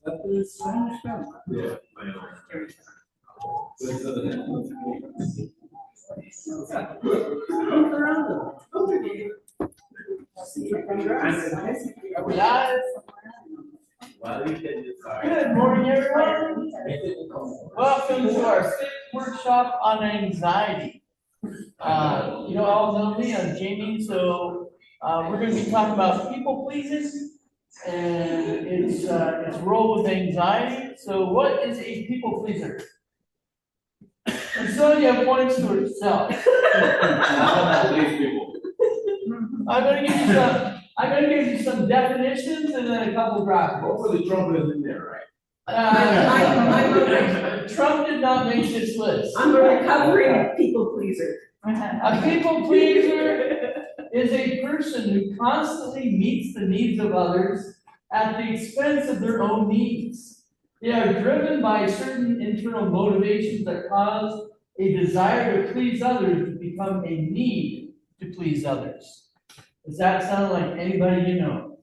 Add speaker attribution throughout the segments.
Speaker 1: That is, I understand.
Speaker 2: Yeah, I know.
Speaker 1: Look around them.
Speaker 3: Are we live? Good morning, everyone. Welcome to our fifth workshop on anxiety. You know, all know me, I'm Jamie, so we're going to be talking about people pleasing and its role with anxiety. So what is a people pleaser? And Sonia points to herself. I'm going to give you some definitions and then a couple graphics.
Speaker 2: Hopefully Trump is in there, right?
Speaker 3: Trump did not make this list.
Speaker 4: I'm a recovering people pleaser.
Speaker 3: A people pleaser is a person who constantly meets the needs of others at the expense of their own needs. They are driven by certain internal motivations that cause a desire to please others to become a need to please others. Does that sound like anybody you know?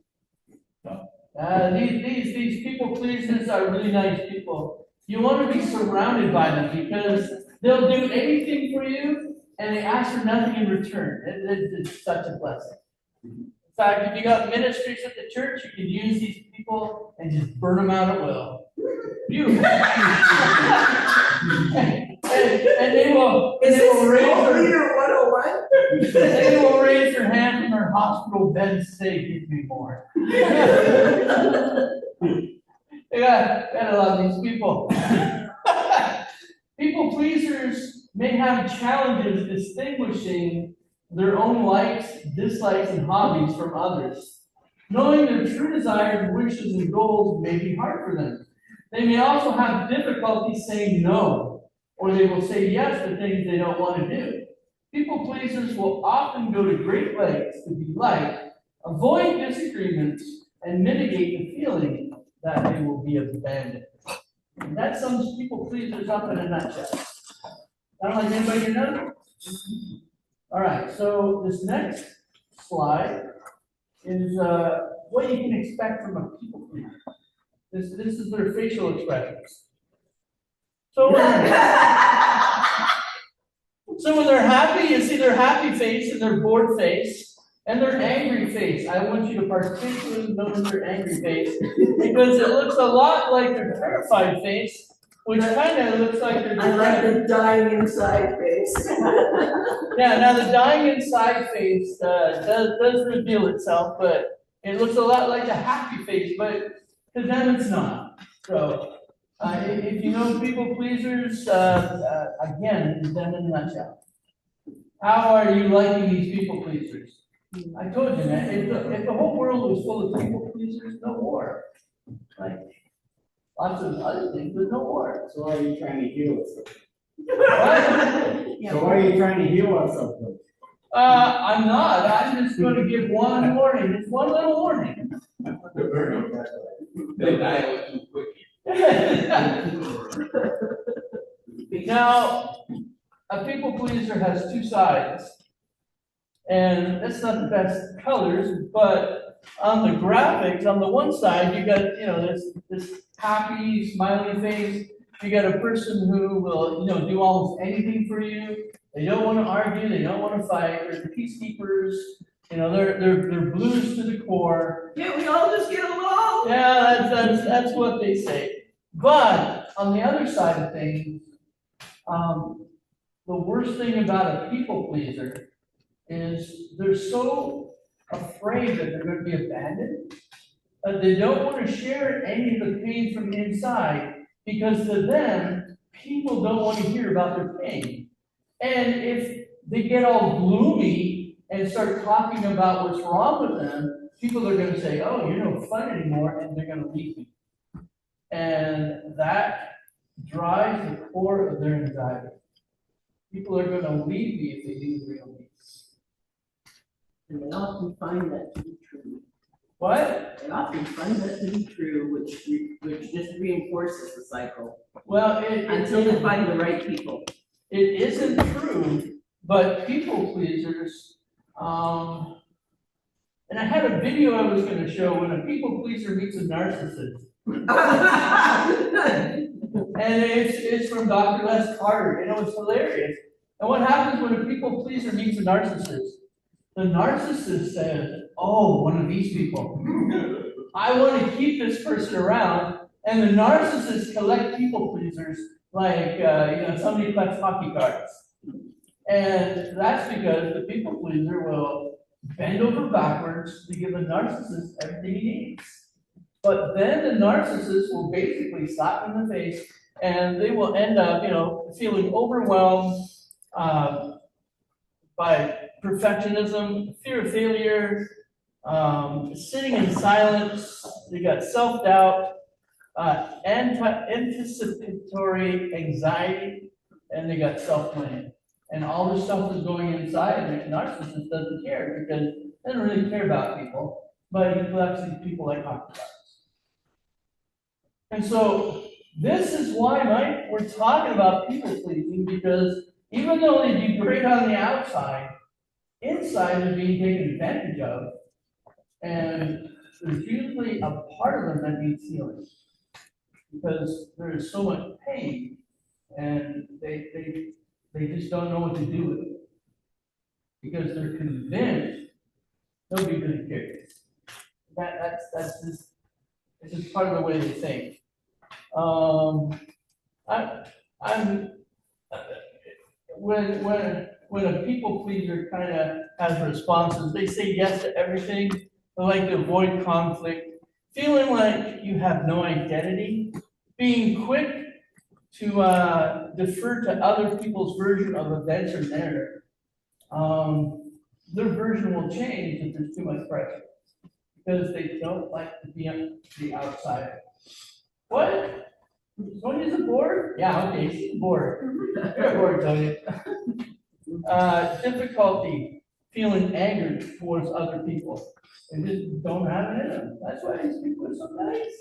Speaker 3: These people pleasers are really nice people. You want to be surrounded by them because they'll do anything for you and they ask for nothing in return. It's such a blessing. In fact, if you got ministries at the church, you can use these people and just burn them out at will. Beautiful. and they will raise their hand from their hospital bed and say, "Give me more." Gotta love these people. People pleasers may have challenges distinguishing their own likes, dislikes, and hobbies from others. Knowing their true desires, wishes, and goals may be hard for them. They may also have difficulty saying no, or they will say yes to things they don't want to do. People pleasers will often go to great lengths to be liked, avoid disagreements, and mitigate the feeling that they will be abandoned. And that sums people pleasers up in a nutshell. Sound like anybody you know? All right, so this next slide is what you can expect from a people pleaser. This is their facial expressions. So when they're happy, you see their happy face and their bored face and their angry face. I want you to particularly notice their angry face because it looks a lot like their terrified face, which kind of looks like they're.
Speaker 4: I like the dying inside face.
Speaker 3: Yeah, now the dying inside face does reveal itself, but it looks a lot like a happy face, but to them it's not. So. If you know people pleasers, again, it's them in a nutshell. How are you liking these people pleasers? I told you, man, if the whole world was full of people pleasers, no war. Like, lots of other things, but no war.
Speaker 1: So are you trying to heal us?
Speaker 3: What?
Speaker 1: So why are you trying to heal us of them?
Speaker 3: I'm not. I'm just going to give one warning. Just one little warning.
Speaker 2: They die too quick.
Speaker 3: Now, a people pleaser has two sides, and that's not the best colors, but on the graphics, on the one side, you got, this happy, smiling face. You got a person who will, do almost anything for you. They don't want to argue. They don't want to fight. They're the peacekeepers. They're blues to the core.
Speaker 4: Yeah, we all just get along.
Speaker 3: Yeah, that's what they say. But on the other side of things, the worst thing about a people pleaser is they're so afraid that they're going to be abandoned that they don't want to share any of the pain from inside because to them, people don't want to hear about their pain. And if they get all gloomy and start talking about what's wrong with them, people are going to say, "Oh, you're no fun anymore," and they're going to leave you. And that drives the core of their anxiety. People are going to leave me if they do the real me.
Speaker 4: And they often find that to be true.
Speaker 3: What?
Speaker 4: They often find that to be true, which just reinforces the cycle.
Speaker 3: Well,
Speaker 4: Until they find the right people.
Speaker 3: It isn't true, but people pleasers, And I had a video I was gonna show when a people pleaser meets a narcissist. And it's from Dr. Les Carter, and it was hilarious. And what happens when a people pleaser meets a narcissist? The narcissist says, oh, one of these people. I want to keep this person around. And the narcissists collect people pleasers like, somebody collects hockey cards. And that's because the people pleaser will bend over backwards to give the narcissist everything he needs. But then the narcissist will basically slap him in the face, and they will end up, feeling overwhelmed by perfectionism, fear of failure, sitting in silence. They got self-doubt, anticipatory anxiety, and they got self-blame. And all this stuff is going inside, and the narcissist doesn't care because he doesn't really care about people, but he collects these people like hockey cards. And so this is why, Mike, we're talking about people pleasing, because even though they do great on the outside, inside is being taken advantage of, and there's usually a part of them that needs healing because there is so much pain, and they just don't know what to do with it because they're convinced nobody really cares. That's just it's just part of the way they think. When a people pleaser kind of has responses, they say yes to everything. They like to avoid conflict, feeling like you have no identity, being quick to defer to other people's version of events or narrative. Their version will change if there's too much pressure because they don't like to be on the outside. What? Sonia's a board? Yeah, okay, she's bored. You're bored, Sonia. Difficulty feeling anger towards other people. They just don't have it in them. That's why these people are so nice.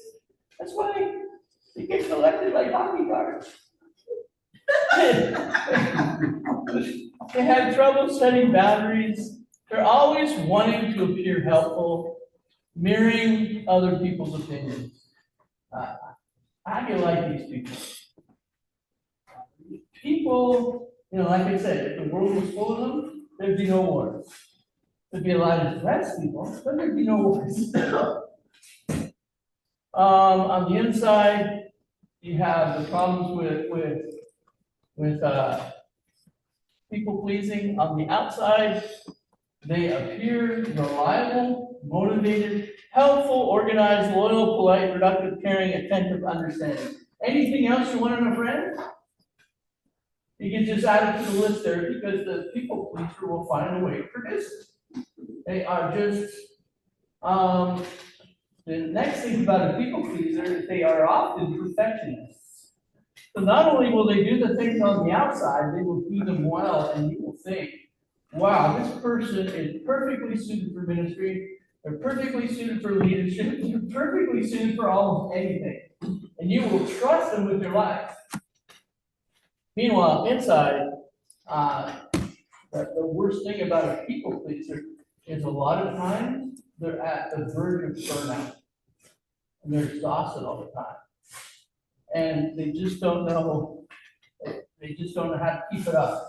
Speaker 3: That's why they get collected like hockey cards. They have trouble setting boundaries. They're always wanting to appear helpful, mirroring other people's opinions. How do you like these people? People, like I said, if the world was full of them, there'd be no wars. There'd be a lot of depressed people, but there'd be no wars. On the inside, you have the problems with people pleasing. On the outside, they appear reliable, motivated, helpful, organized, loyal, polite, productive, caring, attentive, understanding. Anything else you want in a friend? You can just add it to the list there because the people pleaser will find a way to produce it. They are just, the next thing about a people pleaser is they are often perfectionists. So not only will they do the things on the outside, they will do them well, and you will think, wow, this person is perfectly suited for ministry, they're perfectly suited for leadership, they're perfectly suited for almost anything. And you will trust them with your life. Meanwhile, inside, the worst thing about a people pleaser is a lot of times they're at the verge of burnout. And they're exhausted all the time. And they just don't know how to keep it up.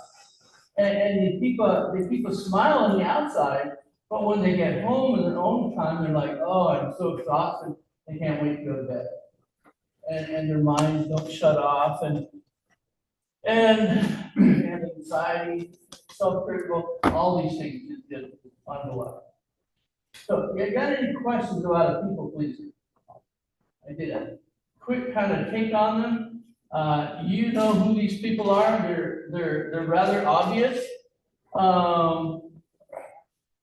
Speaker 3: And they keep a smile on the outside, but when they get home in their own time, they're like, oh, I'm so exhausted, they can't wait to go to bed. And their minds don't shut off, and anxiety, self-critical, all these things just on the level. So, you got any questions about a people pleaser? I did a quick kind of take on them. You know who these people are. They're rather obvious.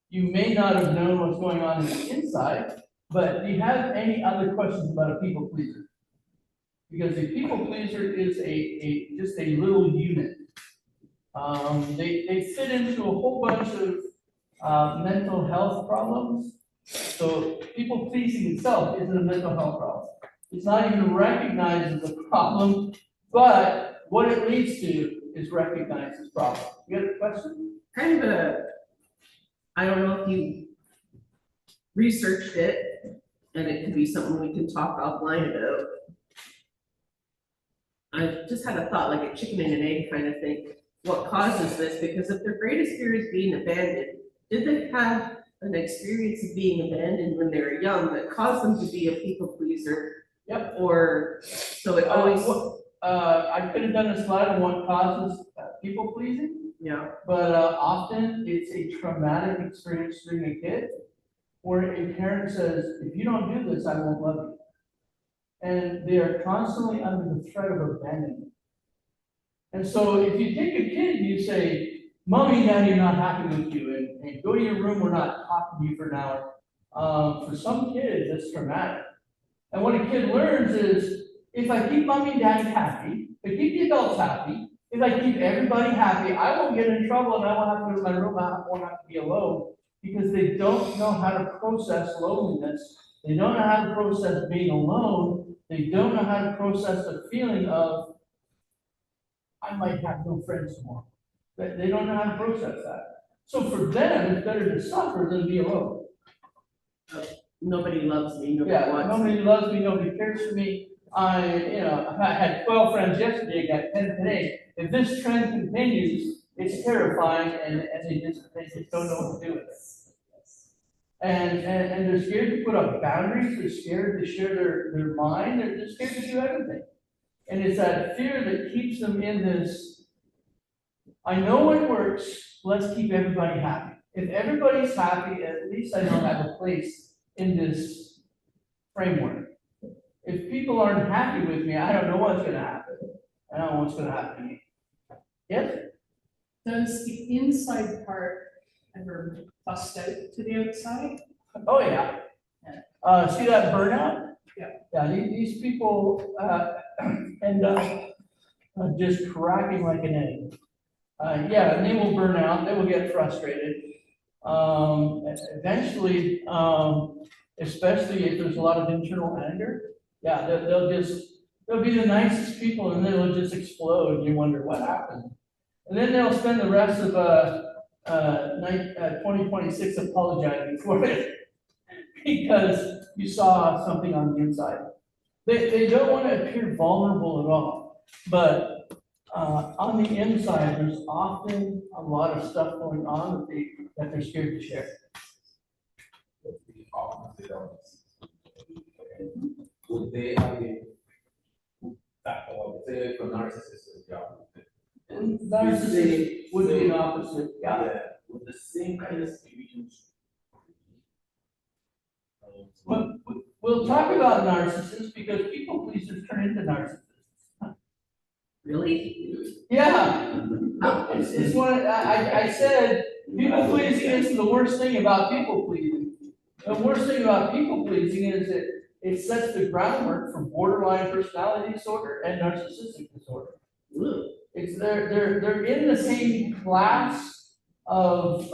Speaker 3: You may not have known what's going on in the inside, but do you have any other questions about a people pleaser? Because a people pleaser is just a little unit. They fit into a whole bunch of mental health problems. So people pleasing itself isn't a mental health problem. It's not even recognized as a problem, but what it leads to is recognized as a problem. You got a question?
Speaker 4: Kind of I don't know if you researched it, and it could be something we can talk offline about. I just had a thought, like a chicken and an egg kind of thing. What causes this? Because if their greatest fear is being abandoned, did they have an experience of being abandoned when they were young that caused them to be a people pleaser?
Speaker 3: Yep.
Speaker 4: Or, so it always,
Speaker 3: I could have done a slide on what causes people pleasing,
Speaker 4: yeah,
Speaker 3: but often it's a traumatic experience during a kid where a parent says, if you don't do this, I won't love you. And they are constantly under the threat of abandonment. And so if you take a kid and you say, Mommy and Daddy are not happy with you, and go to your room, we're not talking to you for an hour. For some kids, that's traumatic. And what a kid learns is, if I keep Mommy and Daddy happy, if I keep the adults happy, if I keep everybody happy, I won't get in trouble and I won't have to go to my room, I won't have to be alone. Because they don't know how to process loneliness. They don't know how to process being alone. They don't know how to process the feeling of, I might have no friends tomorrow. They don't know how to process that. So for them, it's better to suffer than be alone.
Speaker 4: nobody loves me, nobody
Speaker 3: Yeah,
Speaker 4: wants me.
Speaker 3: nobody loves me, nobody cares for me. I had 12 friends yesterday, I got 10 today. If this trend continues, it's terrifying, and they just don't know what to do with it. And they're scared to put up boundaries, they're scared to share their mind, they're scared to do everything. And it's that fear that keeps them in this, I know what works, let's keep everybody happy. If everybody's happy, at least I don't have a place in this framework. If people aren't happy with me, I don't know what's gonna happen. I don't know what's gonna happen to me. Yes?
Speaker 5: Does the inside part ever bust out to the outside?
Speaker 3: Oh, yeah. See that burnout?
Speaker 5: Yeah.
Speaker 3: Yeah, these people, end up just cracking like an egg. Yeah, and they will burn out, they will get frustrated. Eventually, especially if there's a lot of internal anger, yeah, they'll be the nicest people and they'll just explode and you wonder what happened. And then they'll spend the rest of 2026 apologizing for it because you saw something on the inside. They don't want to appear vulnerable at all, but on the inside, there's often a lot of stuff going on that they're scared to share.
Speaker 2: Would they have that, or say, for narcissistic job?
Speaker 3: Narcissism would be an opposite, yeah.
Speaker 2: With the same kind of situations.
Speaker 3: We'll talk about narcissists because people pleasers turn into narcissists.
Speaker 4: Really?
Speaker 3: Yeah, it's one, I said, people pleasing isn't the worst thing about people pleasing. The worst thing about people pleasing is that it sets the groundwork for borderline personality disorder and narcissistic disorder.
Speaker 4: Ooh.
Speaker 3: It's they're in the same class of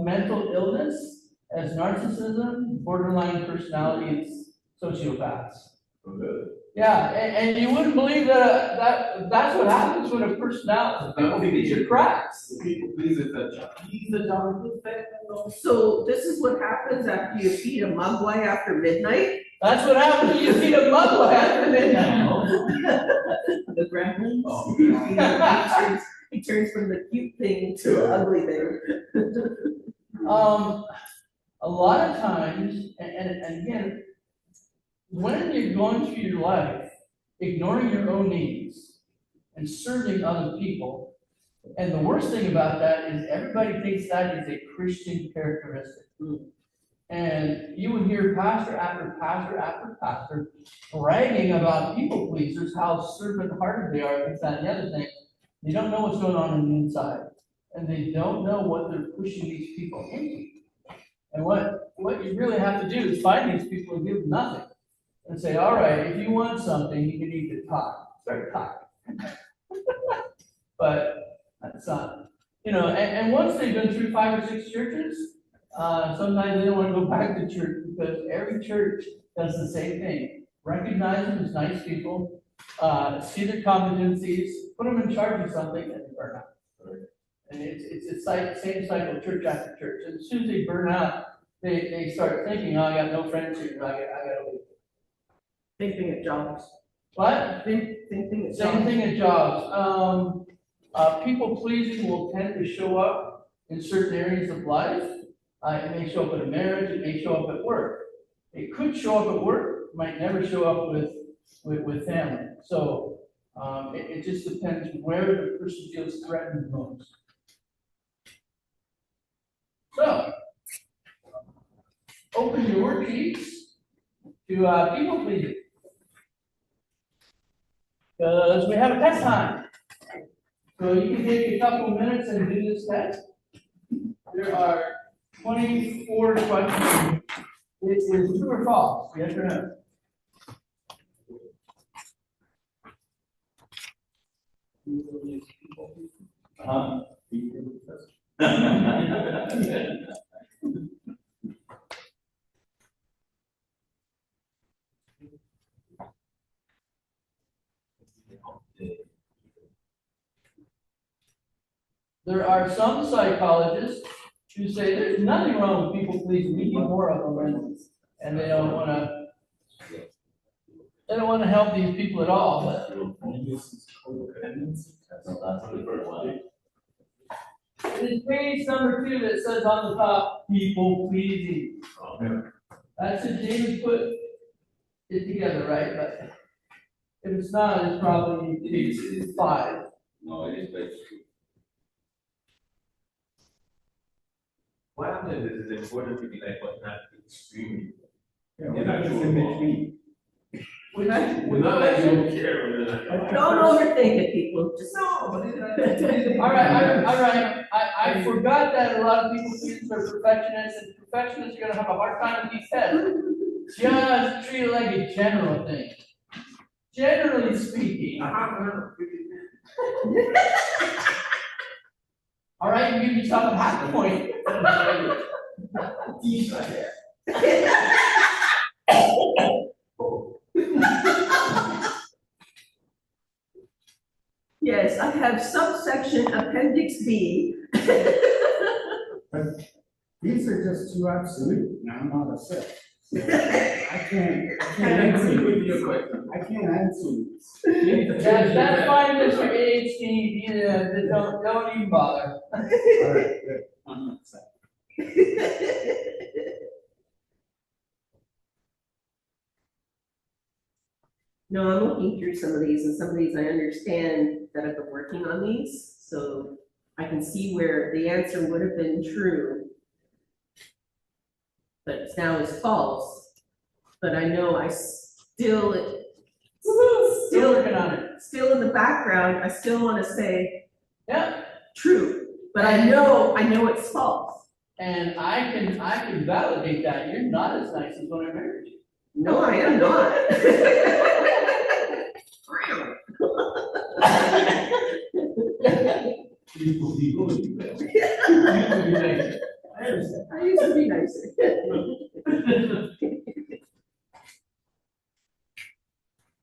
Speaker 3: mental illness as narcissism, borderline personality, and sociopaths. Yeah, and you wouldn't believe that's what happens when a personality feature cracks.
Speaker 2: People please is a job.
Speaker 3: He's the Jonathan Fett.
Speaker 4: So this is what happens after you feed a mugwai after midnight?
Speaker 3: That's what happens when you feed a mugwai after midnight.
Speaker 4: The gremlins?
Speaker 2: Oh.
Speaker 4: He turns from the cute thing to the ugly thing.
Speaker 3: A lot of times, and again, when you're going through your life, ignoring your own needs and serving other people, and the worst thing about that is everybody thinks that is a Christian characteristic. And you would hear pastor after pastor after pastor bragging about people pleasers, how servant-hearted they are, this, that, and the other thing. They don't know what's going on the inside, and they don't know what they're pushing these people into. And what you really have to do is find these people and give them nothing. And say, all right, if you want something, you need to talk. Start talking. But that's not, and once they've been through 5 or 6 churches, sometimes they don't want to go back to church because every church does the same thing. Recognize them as nice people, see their competencies, put them in charge of something, and they burn out. And it's like the same cycle, church after church. And as soon as they burn out, they start thinking, oh, I got no friends here, I gotta leave.
Speaker 4: Same thing at jobs.
Speaker 3: What?
Speaker 4: Same thing at
Speaker 3: Same
Speaker 4: jobs.
Speaker 3: thing at jobs. People pleasing will tend to show up in certain areas of life. It may show up in a marriage, it may show up at work. It could show up at work, might never show up with family. So, it just depends where the person feels threatened most. So, open your worksheets to, people pleasing. Because we have a test time. So you can take a couple of minutes and do this test. There are 24 questions. It is true or false, yes or no? There are some psychologists who say there's nothing wrong with people pleasing, we need more of them, and they don't wanna help these people at all, but. It is page number 2 that says on the top, people pleasing. That's if David put it together, right? But if it's not, it's probably page 5.
Speaker 6: No, it is page 2.
Speaker 2: What happens is it's important to be like, but not extremely.
Speaker 1: Yeah, we're not just in between.
Speaker 3: Which,
Speaker 2: We're not like, you don't care whether.
Speaker 4: Don't overthink it, people, just.
Speaker 2: No, but it's.
Speaker 3: all right, I forgot that a lot of people pleasers are perfectionists, and perfectionists are gonna have a hard time with these tests. Just treat it like a general thing. Generally speaking. All right, you give yourself a half point.
Speaker 4: Yes, I have subsection appendix B.
Speaker 1: These are just too absolute, and I'm not a set. I can't answer
Speaker 2: with
Speaker 1: these.
Speaker 2: your question.
Speaker 1: I can't answer these.
Speaker 3: That's fine, Mr. AHD, yeah, don't even bother.
Speaker 1: All right, good. I'm not set.
Speaker 4: No, I'm looking through some of these, and some of these I understand that I've been working on these, so I can see where the answer would have been true. But now is false, but I know I still
Speaker 3: Still working on it.
Speaker 4: still in the background, I still wanna say
Speaker 3: Yeah,
Speaker 4: true, but I know it's false.
Speaker 3: and I can validate that, you're not as nice as when I married you.
Speaker 4: No, I am not. I used to be nicer.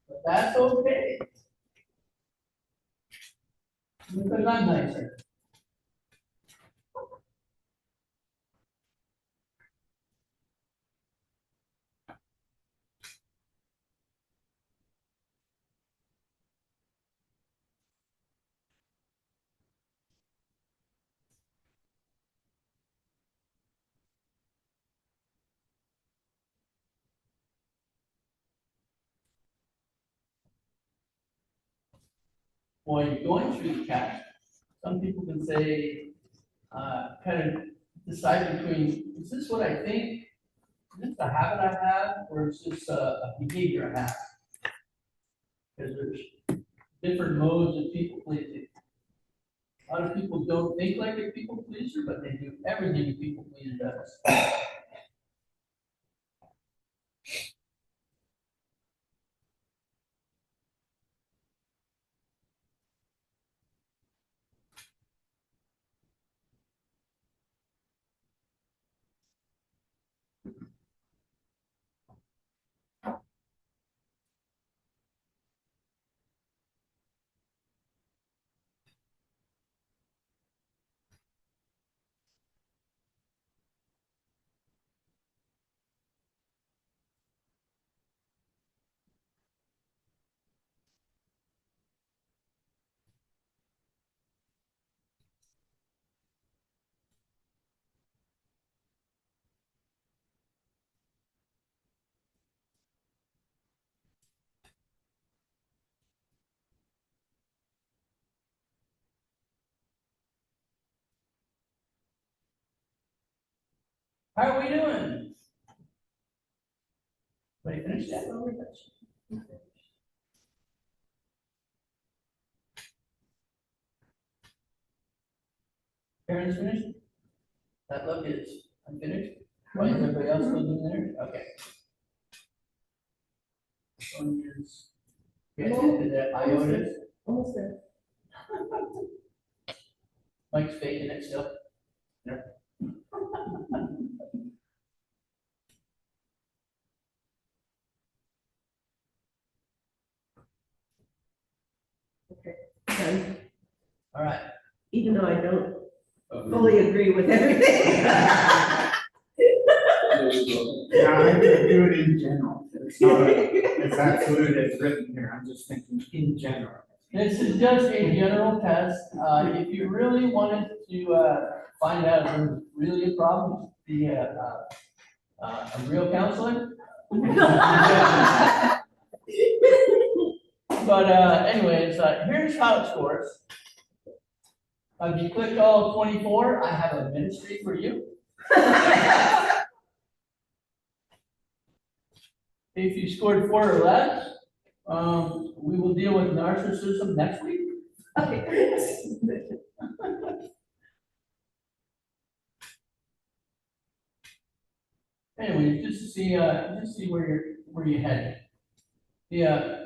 Speaker 3: But that's okay. Because I'm nicer. While you're going through the text, some people can say, kind of decide between, is this what I think? Is this a habit I have, or is this a behavior I have? Because there's different modes of people pleasing. A lot of people don't think like a people pleaser, but they do everything a people pleaser does. How are we doing? Everybody finished that? Karen's finished? That look is unfinished? Why is everybody else still doing theirs? Okay. One is, yeah, did that iOS,
Speaker 4: Almost there.
Speaker 3: Mike's faking it still.
Speaker 4: Done.
Speaker 3: All right.
Speaker 4: Even though I don't fully agree with everything.
Speaker 1: Yeah, I do it in general. It's not, it's absolute, it's written here. I'm just thinking in general.
Speaker 3: This is just a general test. If you really wanted to, find out if there's really a problem, be a real counselor. But, anyways, here's how it scores. If you click all 24, I have a ministry for you. If you scored 4 or less, we will deal with narcissism next week.
Speaker 4: Okay.
Speaker 3: Anyway, just to see where you're headed. Yeah.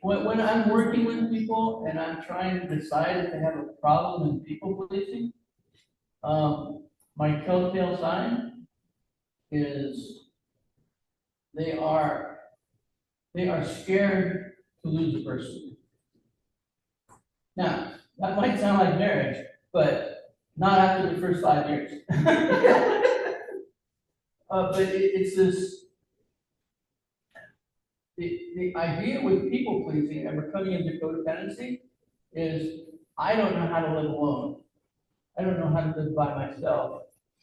Speaker 3: When I'm working with people and I'm trying to decide if they have a problem in people pleasing, my telltale sign is they are scared to lose a person. Now, that might sound like marriage, but not after the first 5 years. But it's this, the idea with people pleasing, and we're coming into codependency, is I don't know how to live alone. I don't know how to live by myself.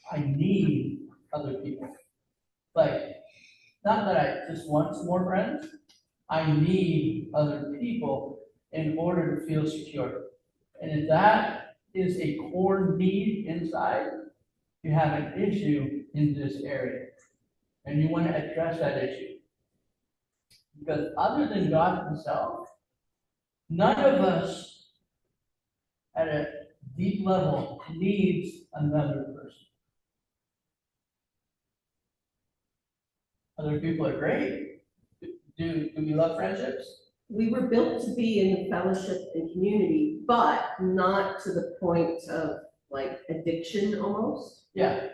Speaker 3: I need other people. Like, not that I just want some more friends. I need other people in order to feel secure. And if that is a core need inside, you have an issue in this area. And you want to address that issue. Because other than God Himself, none of us at a deep level needs another person. Other people are great. Do we love friendships?
Speaker 4: We were built to be in fellowship and community, but not to the point of like addiction almost.
Speaker 3: Yeah.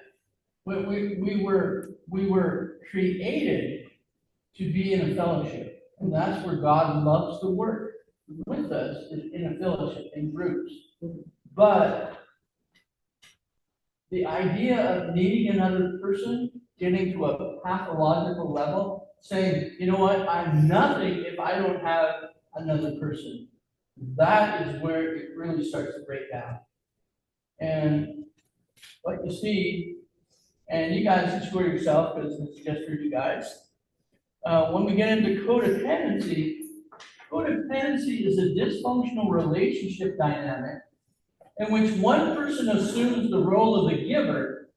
Speaker 3: We were created to be in a fellowship, and that's where God loves to work with us, is in a fellowship, in groups. But the idea of needing another person, getting to a pathological level, saying, you know what, I'm nothing if I don't have another person. That is where it really starts to break down. And what you see, and you guys can score yourself because it's just for you guys. When we get into codependency is a dysfunctional relationship dynamic in which one person assumes the role of the giver,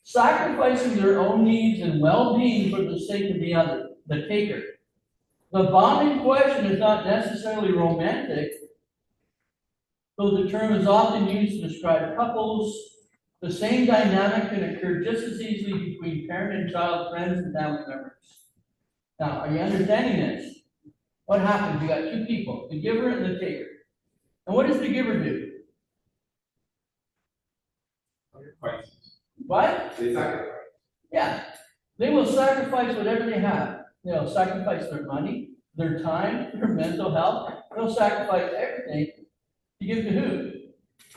Speaker 3: sacrificing their own needs and well-being for the sake of the other, the taker. The bond in question is not necessarily romantic, though the term is often used to describe couples. The same dynamic can occur just as easily between parent and child, friends, and family members. Now, are you understanding this? What happens? You got two people, the giver and the taker. And what does the giver do? What?
Speaker 2: They sacrifice.
Speaker 3: Yeah. They will sacrifice whatever they have. They'll sacrifice their money, their time, their mental health. They'll sacrifice everything to give to who?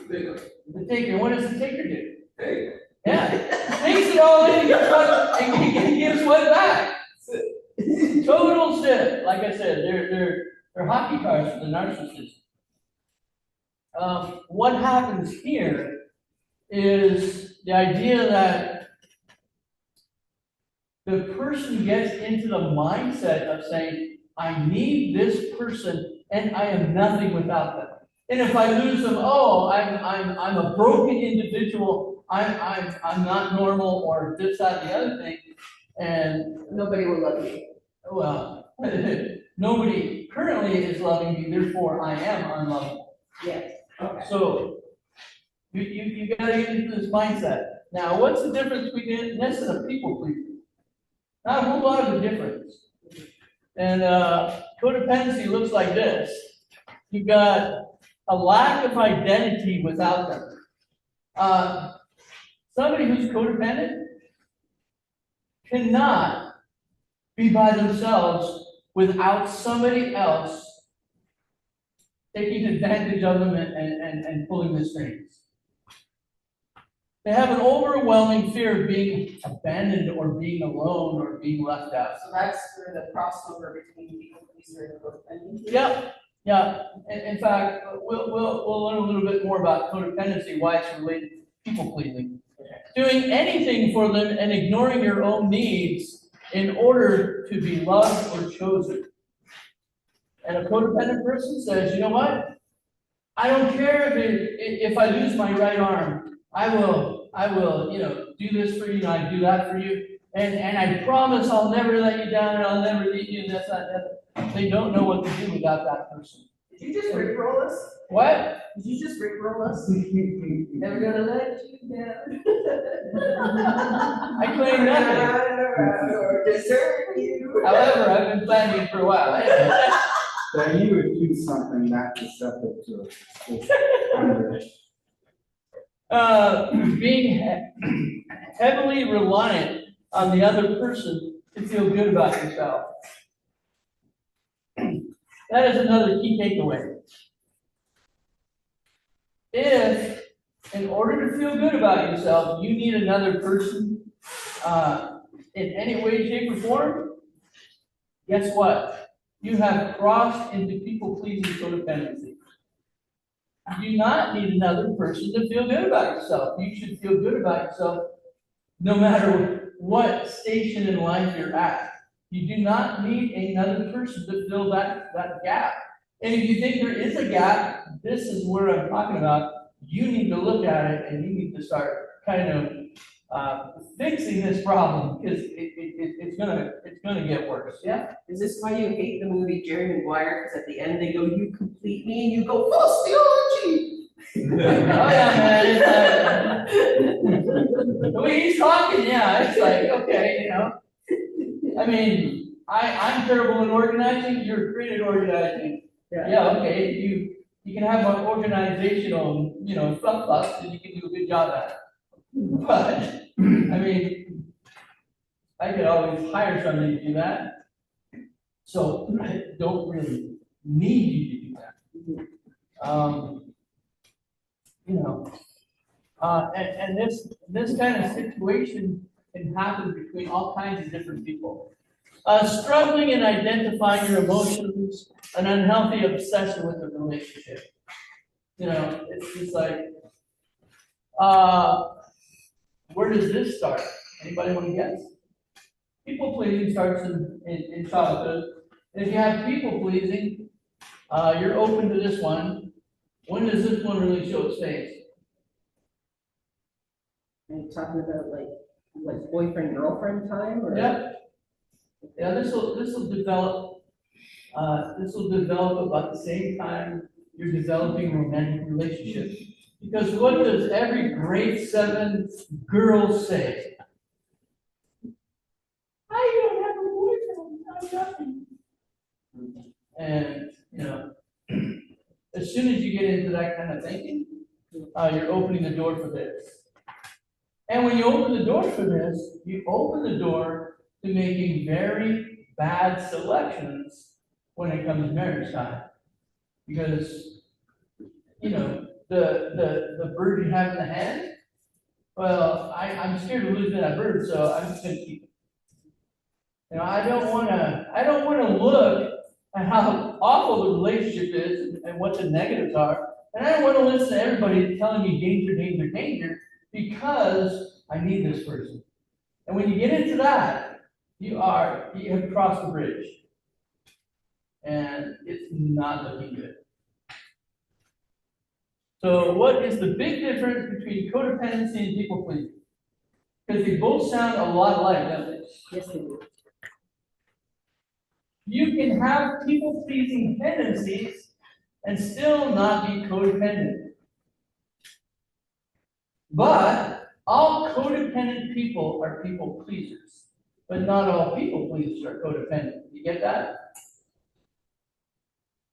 Speaker 3: The taker. What does the taker do?
Speaker 2: Hey.
Speaker 3: Yeah. Takes it all in and gives what back? Total shit. Like I said, they're hockey cards for the narcissist. What happens here is the idea that the person gets into the mindset of saying, I need this person and I am nothing without them. And if I lose them, oh, I'm a broken individual. I'm not normal or this, that, and the other thing. And,
Speaker 4: Nobody will love you.
Speaker 3: well, nobody currently is loving me, therefore I am unlovable.
Speaker 4: Yes, okay.
Speaker 3: So, you gotta get into this mindset. Now, what's the difference between this and a people pleaser? Not a whole lot of a difference. And, codependency looks like this. You've got a lack of identity without them. Somebody who's codependent cannot be by themselves without somebody else taking advantage of them and pulling the strings. They have an overwhelming fear of being abandoned or being alone or being left out.
Speaker 6: So that's where the crossover between people pleaser and codependent.
Speaker 3: Yeah, yeah. In fact, we'll learn a little bit more about codependency, why it's related to people pleasing. Doing anything for them and ignoring your own needs in order to be loved or chosen. And a codependent person says, you know what? I don't care if I lose my right arm. I will, do this for you, and I do that for you. And I promise I'll never let you down, and I'll never leave you, and that's not that. They don't know what to do without that person.
Speaker 6: Did you just rickroll us?
Speaker 3: What?
Speaker 6: Did you just rickroll us? Never gonna let you down.
Speaker 3: I claim nothing.
Speaker 6: Or desert you.
Speaker 3: However, I've been planning it for a while.
Speaker 1: That you would do something that deceptive to us.
Speaker 3: Being heavily reliant on the other person to feel good about yourself. That is another key takeaway. If, in order to feel good about yourself, you need another person in any way, shape, or form, guess what? You have crossed into people-pleasing codependency. You do not need another person to feel good about yourself. You should feel good about yourself no matter what station in life you're at. You do not need another person to fill that gap. And if you think there is a gap, this is where I'm talking about. You need to look at it and you need to start kind of fixing this problem because it's gonna get worse. Yeah.
Speaker 4: Is this why you hate the movie Jerry Maguire? Because at the end they go, "You complete me," and you go, "Full theology."
Speaker 3: Oh yeah, man. The way he's talking, yeah, it's like okay, I mean, I'm terrible at organizing. You're great at organizing. Yeah, okay. You can have an organizational, flux, and you can do a good job at it. But I mean, I could always hire somebody to do that. So I don't really need you to do that. And this kind of situation can happen between all kinds of different people. Struggling in identifying your emotions, an unhealthy obsession with the relationship. It's just like, where does this start? Anybody want to guess? People pleasing starts in childhood. If you have people pleasing, you're open to this one. When does this one really show its face?
Speaker 4: Are you talking about like boyfriend girlfriend time or?
Speaker 3: Yep. Yeah, this will develop. This will develop about the same time you're developing romantic relationships. Because what does every grade 7 girl say? I don't have a boyfriend. I'm nothing. And as soon as you get into that kind of thinking, you're opening the door for this. And when you open the door for this, you open the door to making very bad selections when it comes to marriage time. Because, the bird you have in the hand, well, I'm scared of losing that bird, so I'm just gonna keep it. I don't wanna look at how awful the relationship is and what the negatives are. And I don't wanna listen to everybody telling me danger, danger, danger, because I need this person. And when you get into that, you have crossed the bridge. And it's not looking good. So what is the big difference between codependency and people pleasing? Because they both sound a lot alike, don't they?
Speaker 4: Yes, they do.
Speaker 3: You can have people pleasing tendencies and still not be codependent. But all codependent people are people pleasers, but not all people pleasers are codependent. You get that?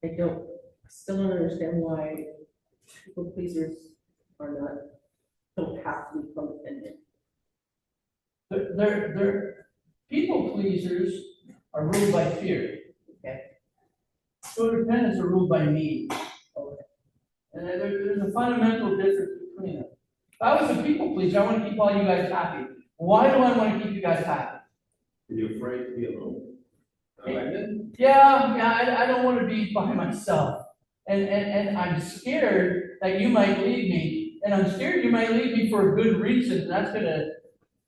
Speaker 4: I still don't understand why people pleasers don't have to be codependent.
Speaker 3: They're people pleasers are ruled by fear.
Speaker 4: Okay.
Speaker 3: Codependents are ruled by need. Okay. And there's a fundamental difference between them. If I was a people pleaser, I want to keep all you guys happy. Why do I want to keep you guys happy?
Speaker 2: You're afraid to be alone. Abandoned?
Speaker 3: Yeah, I don't want to be by myself. And I'm scared that you might leave me. And I'm scared you might leave me for a good reason. And that's gonna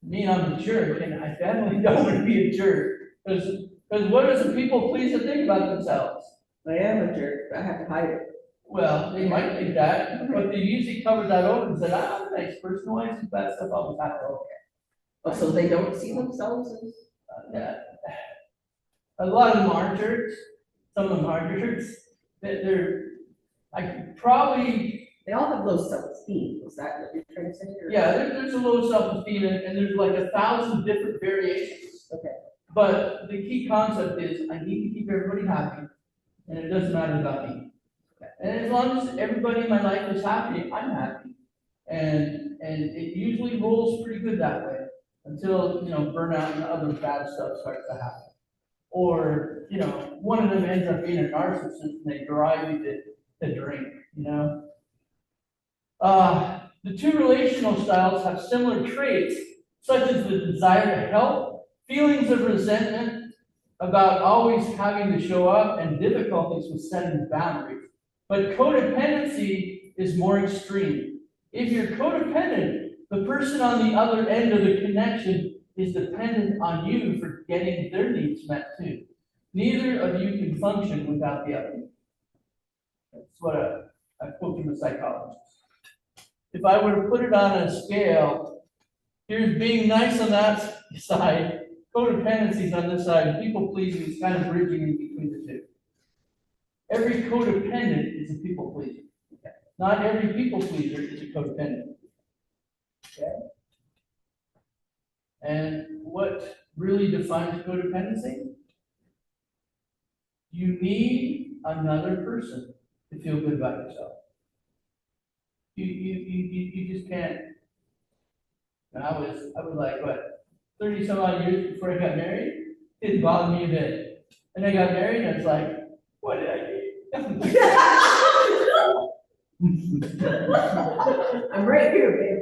Speaker 3: mean I'm a jerk. And I definitely don't want to be a jerk. Because what does a people pleaser think about themselves?
Speaker 4: I am a jerk, but I have to hide it.
Speaker 3: Well, they might think that, but they usually cover that over and said, I'm a nice person, why is that stuff all the time? Okay.
Speaker 4: Oh, so they don't see themselves as?
Speaker 3: Yeah. A lot of them are jerks, some of them are jerks, I could probably,
Speaker 4: They all have low self-esteem, is that what you're trying to say? Or-
Speaker 3: yeah, there's a low self-esteem and there's like 1,000 different variations.
Speaker 4: Okay.
Speaker 3: But the key concept is, I need to keep everybody happy, and it doesn't matter about me. And as long as everybody in my life is happy, I'm happy. And it usually rolls pretty good that way, until, burnout and other bad stuff starts to happen. Or, one of them ends up being a narcissist and they drive you to drink, The two relational styles have similar traits, such as the desire to help, feelings of resentment about always having to show up, and difficulties with setting boundaries. But codependency is more extreme. If you're codependent, the person on the other end of the connection is dependent on you for getting their needs met too. Neither of you can function without the other. That's what I quote from a psychologist. If I were to put it on a scale, here's being nice on that side, codependency is on this side, people pleasing is kind of bridging in between the two. Every codependent is a people pleaser. Okay. Not every people pleaser is a codependent. Okay. And what really defines codependency? You need another person to feel good about yourself. You just can't. And I was like, what, 30 some odd years before I got married? Didn't bother me a bit. And I got married and it's like, what did I do?
Speaker 4: I'm right here, babe.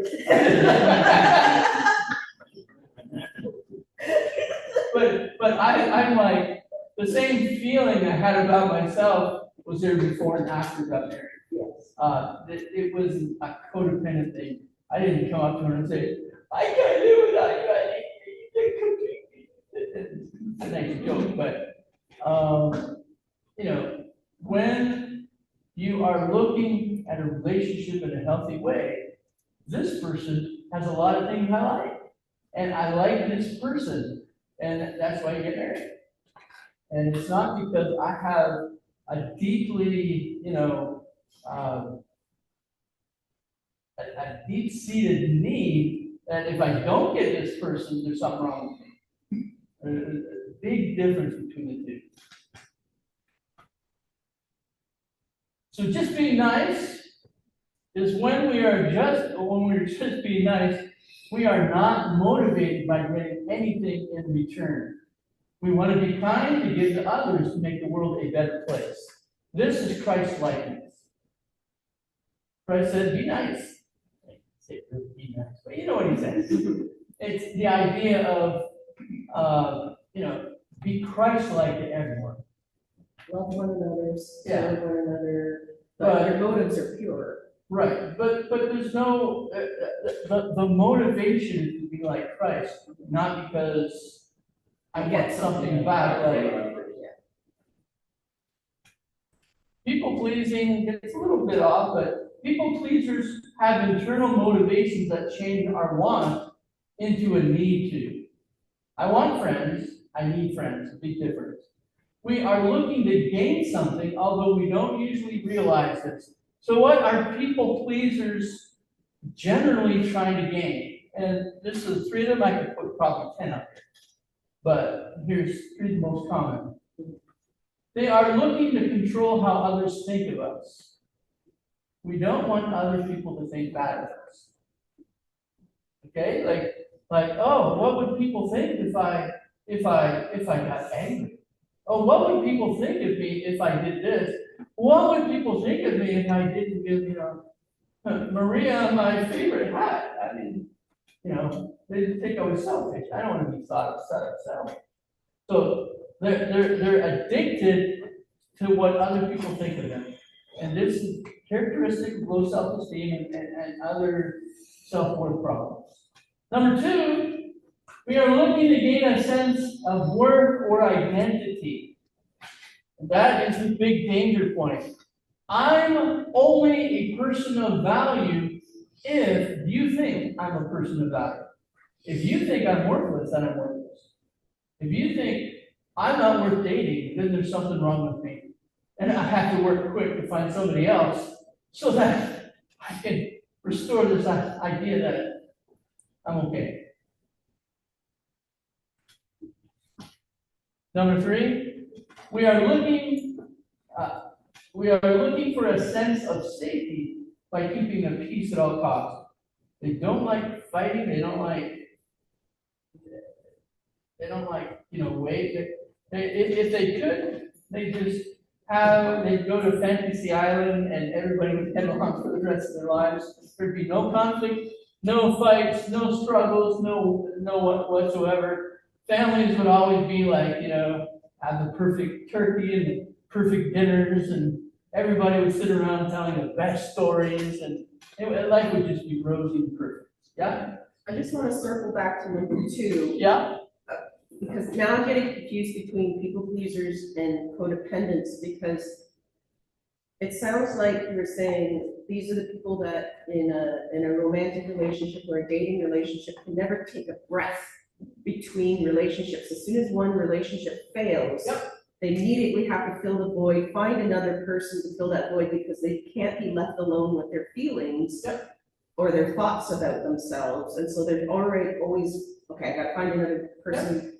Speaker 3: But I'm like, the same feeling I had about myself was there before and after I got married.
Speaker 4: Yes.
Speaker 3: It was a codependent thing. I didn't come up to her and say, I can't live without you. I need you to complete me. It's a nice joke, but when you are looking at a relationship in a healthy way, this person has a lot of things I like. And I like this person. And that's why you get married. And it's not because I have a deeply, a deep-seated need that if I don't get this person, there's something wrong with me. There's a big difference between the two. So just being nice is when we're just being nice, we are not motivated by getting anything in return. We want to be kind to give to others to make the world a better place. This is Christ's likeness. Christ said, be nice. Say, be nice, but you know what he says. It's the idea of, be Christ-like to everyone.
Speaker 4: Love one another,
Speaker 3: Yeah.
Speaker 4: serve one another,
Speaker 3: But-
Speaker 4: but your motives are pure.
Speaker 3: Right, but there's no, the motivation is to be like Christ, not because I get something back, like, people pleasing gets a little bit off, but people pleasers have internal motivations that change our want into a need to. I want friends, I need friends, big difference. We are looking to gain something, although we don't usually realize this. So what are people pleasers generally trying to gain? And this is 3 of them, I could put probably 10 up here. But here's 3 the most common. They are looking to control how others think of us. We don't want other people to think bad of us. Okay, like, oh, what would people think if I got angry? Oh, what would people think of me if I did this? What would people think of me if I didn't give, Maria my favorite hat? I mean, they didn't think I was selfish. I don't want to be thought of self. So they're addicted to what other people think of them. And this is characteristic of low self-esteem and other self-worth problems. Number 2, we are looking to gain a sense of worth or identity. And that is the big danger point. I'm only a person of value if you think I'm a person of value. If you think I'm worthless, then I'm worthless. If you think I'm not worth dating, then there's something wrong with me. And I have to work quick to find somebody else so that I can restore this idea that I'm okay. Number 3, we are looking for a sense of safety by keeping the peace at all costs. They don't like fighting. They don't like wait. If they could, they'd go to Fantasy Island and everybody would get along for the rest of their lives. There'd be no conflict, no fights, no struggles, no whatsoever. Families would always be like, have the perfect turkey and the perfect dinners, and everybody would sit around telling the best stories, and life would just be rosy and perfect. Yeah?
Speaker 4: I just want to circle back to number 2.
Speaker 3: Yeah?
Speaker 4: Because now I'm getting confused between people pleasers and codependents, because it sounds like you're saying these are the people that in a romantic relationship or a dating relationship can never take a breath between relationships. As soon as one relationship fails, they immediately have to fill the void, find another person to fill that void, because they can't be left alone with their feelings or their thoughts about themselves. And so they're always, okay, I gotta find another person.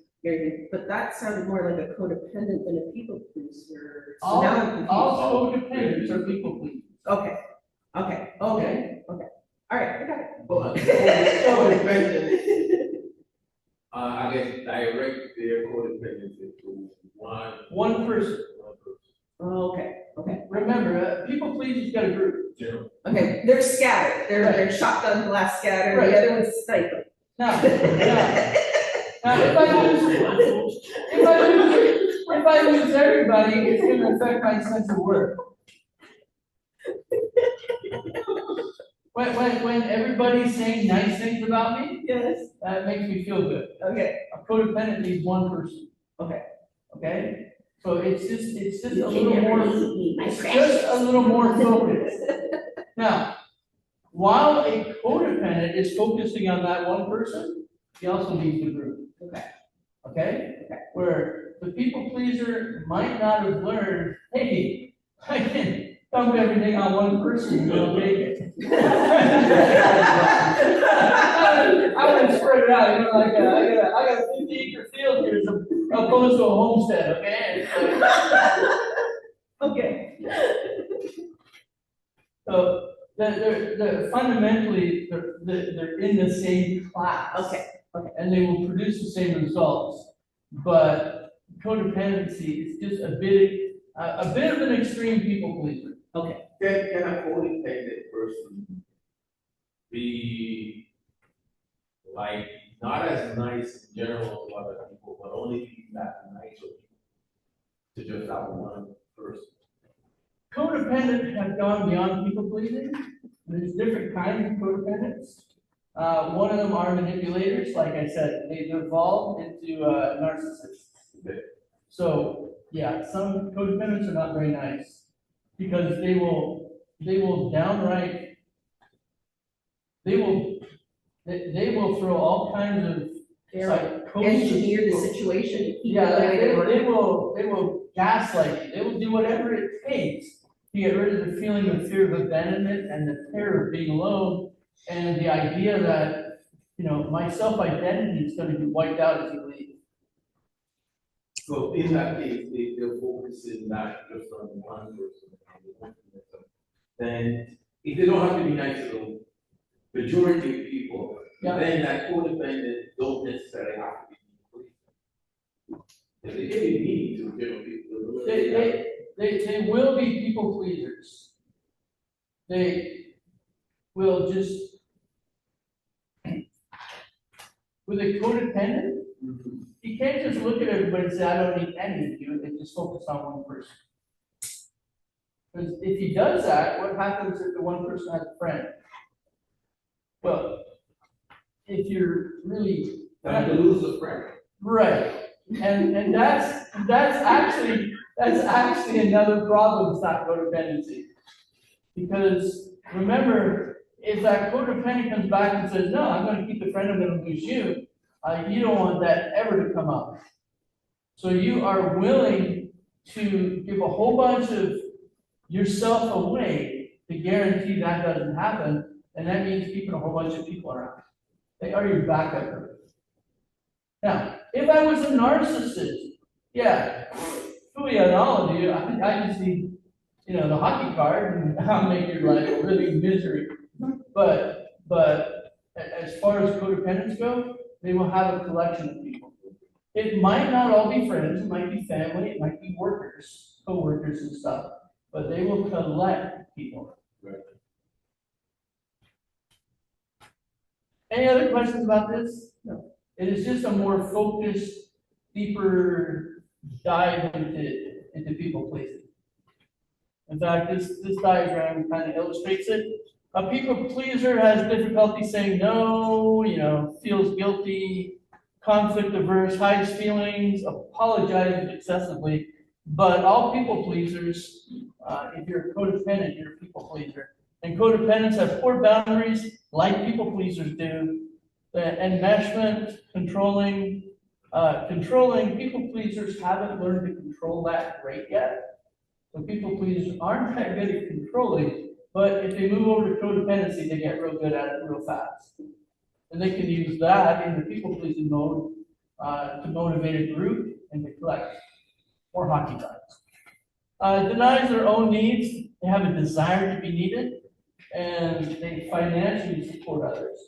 Speaker 4: But that sounded more like a codependent than a people pleaser. So now I'm confused.
Speaker 3: All codependents are people pleasers.
Speaker 4: Okay. All right, I got it.
Speaker 2: But I guess direct their codependency to
Speaker 3: One person.
Speaker 4: Oh, okay.
Speaker 3: Remember, people pleasers got a group.
Speaker 2: General.
Speaker 4: Okay, they're scattered. They're shotgun blast scattered.
Speaker 3: Right.
Speaker 4: The other one's sniper.
Speaker 3: Now, if I lose everybody, it's gonna affect my sense of worth. When everybody's saying nice things about me,
Speaker 4: Yes.
Speaker 3: that makes me feel good.
Speaker 4: Okay.
Speaker 3: A codependent needs one person. Okay? So it's just a little more, it's just a little more focused. Now, while a codependent is focusing on that one person, he also needs the group. Okay? Where the people pleaser might not have learned, hey, I can dump everything on one person and they'll take it. I want to spread it out, I got a 50-acre field here as opposed to a homestead, okay?
Speaker 4: Okay.
Speaker 3: So they're fundamentally they're in the same class.
Speaker 4: Okay.
Speaker 3: And they will produce the same results. But codependency is just a bit of an extreme people pleaser.
Speaker 2: Can a codependent person be like not as nice in general to other people, but only be that nice with people to just that one person?
Speaker 3: Codependents have gone beyond people pleasing. There's different kinds of codependents. One of them are manipulators, like I said, they evolve into narcissists. So yeah, some codependents are not very nice because they will they will downright, they will throw all kinds of
Speaker 4: They're like
Speaker 3: psychosis.
Speaker 4: engineer the situation to keep it
Speaker 3: Yeah,
Speaker 4: the way they want it.
Speaker 3: they will gaslight you, they will do whatever it takes to get rid of the feeling of fear of abandonment and the terror of being alone, and the idea that, my self-identity is gonna be wiped out if you leave.
Speaker 2: So in that case, they're focusing not just on one person, then if they don't have to be nice to the majority of people,
Speaker 3: Yeah.
Speaker 2: then that codependent don't necessarily have to be. If they really need to, people.
Speaker 3: They will be people pleasers. They will just, with a codependent, you can't just look at everybody and say, I don't need any of you, and just focus on one person. Because if he does that, what happens if the one person has a friend? Well, if you're really.
Speaker 2: Time to lose a friend.
Speaker 3: Right, and that's actually another problem with that codependency. Because remember, if that codependent comes back and says, no, I'm gonna keep the friend, I'm gonna lose you, you don't want that ever to come up. So you are willing to give a whole bunch of yourself away to guarantee that doesn't happen, and that means keeping a whole bunch of people around. They are your backup group. Now, if I was a narcissist, yeah, fooey on all of you, I just need, the hockey card, and I'll make your life really misery. But as far as codependents go, they will have a collection of people. It might not all be friends, it might be family, it might be workers, co-workers and stuff, but they will collect people.
Speaker 2: Right.
Speaker 3: Any other questions about this? No. It is just a more focused, deeper dive into people pleasing. In fact, this diagram kind of illustrates it. A people pleaser has difficulty saying no, feels guilty, conflict averse, hides feelings, apologizes excessively. But all people pleasers, if you're a codependent, you're a people pleaser. And codependents have poor boundaries, like people pleasers do. Enmeshment, controlling, people pleasers haven't learned to control that great yet. So people pleasers aren't that good at controlling, but if they move over to codependency, they get real good at it real fast. And they can use that in the people pleasing mode to motivate a group and to collect more hockey cards. Denies their own needs, they have a desire to be needed, and they financially support others.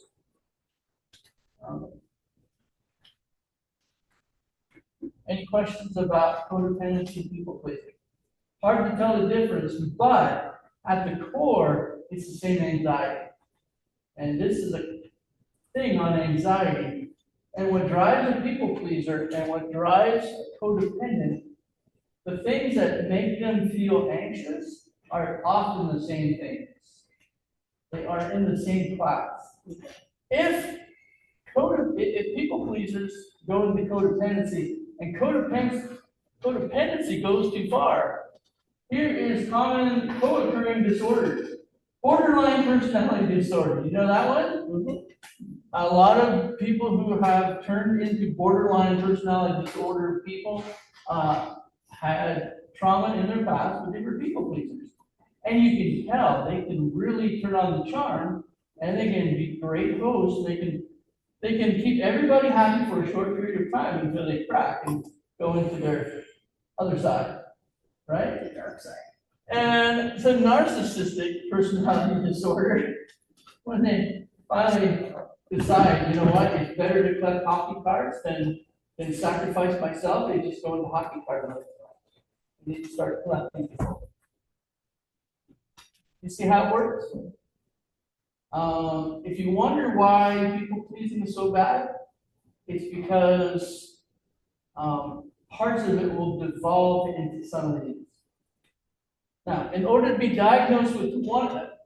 Speaker 3: Any questions about codependency and people pleasing? Hard to tell the difference, but at the core, it's the same anxiety. And this is a thing on anxiety. And what drives a people pleaser and what drives a codependent, the things that make them feel anxious are often the same things. They are in the same class. If people pleasers go into codependency and codependency goes too far, here is common co-occurring disorders. Borderline personality disorder, you know that one? A lot of people who have turned into borderline personality disorder people had trauma in their past, but they were people pleasers. And you can tell they can really turn on the charm, and they can be great hosts. They can keep everybody happy for a short period of time until they crack and go into their other side, right? The dark side. And it's a narcissistic personality disorder. When they finally decide, you know what, it's better to collect hockey cards than sacrifice myself, they just go into hockey card mode. They start collecting. You see how it works? If you wonder why people pleasing is so bad, it's because parts of it will devolve into some of these. Now, in order to be diagnosed with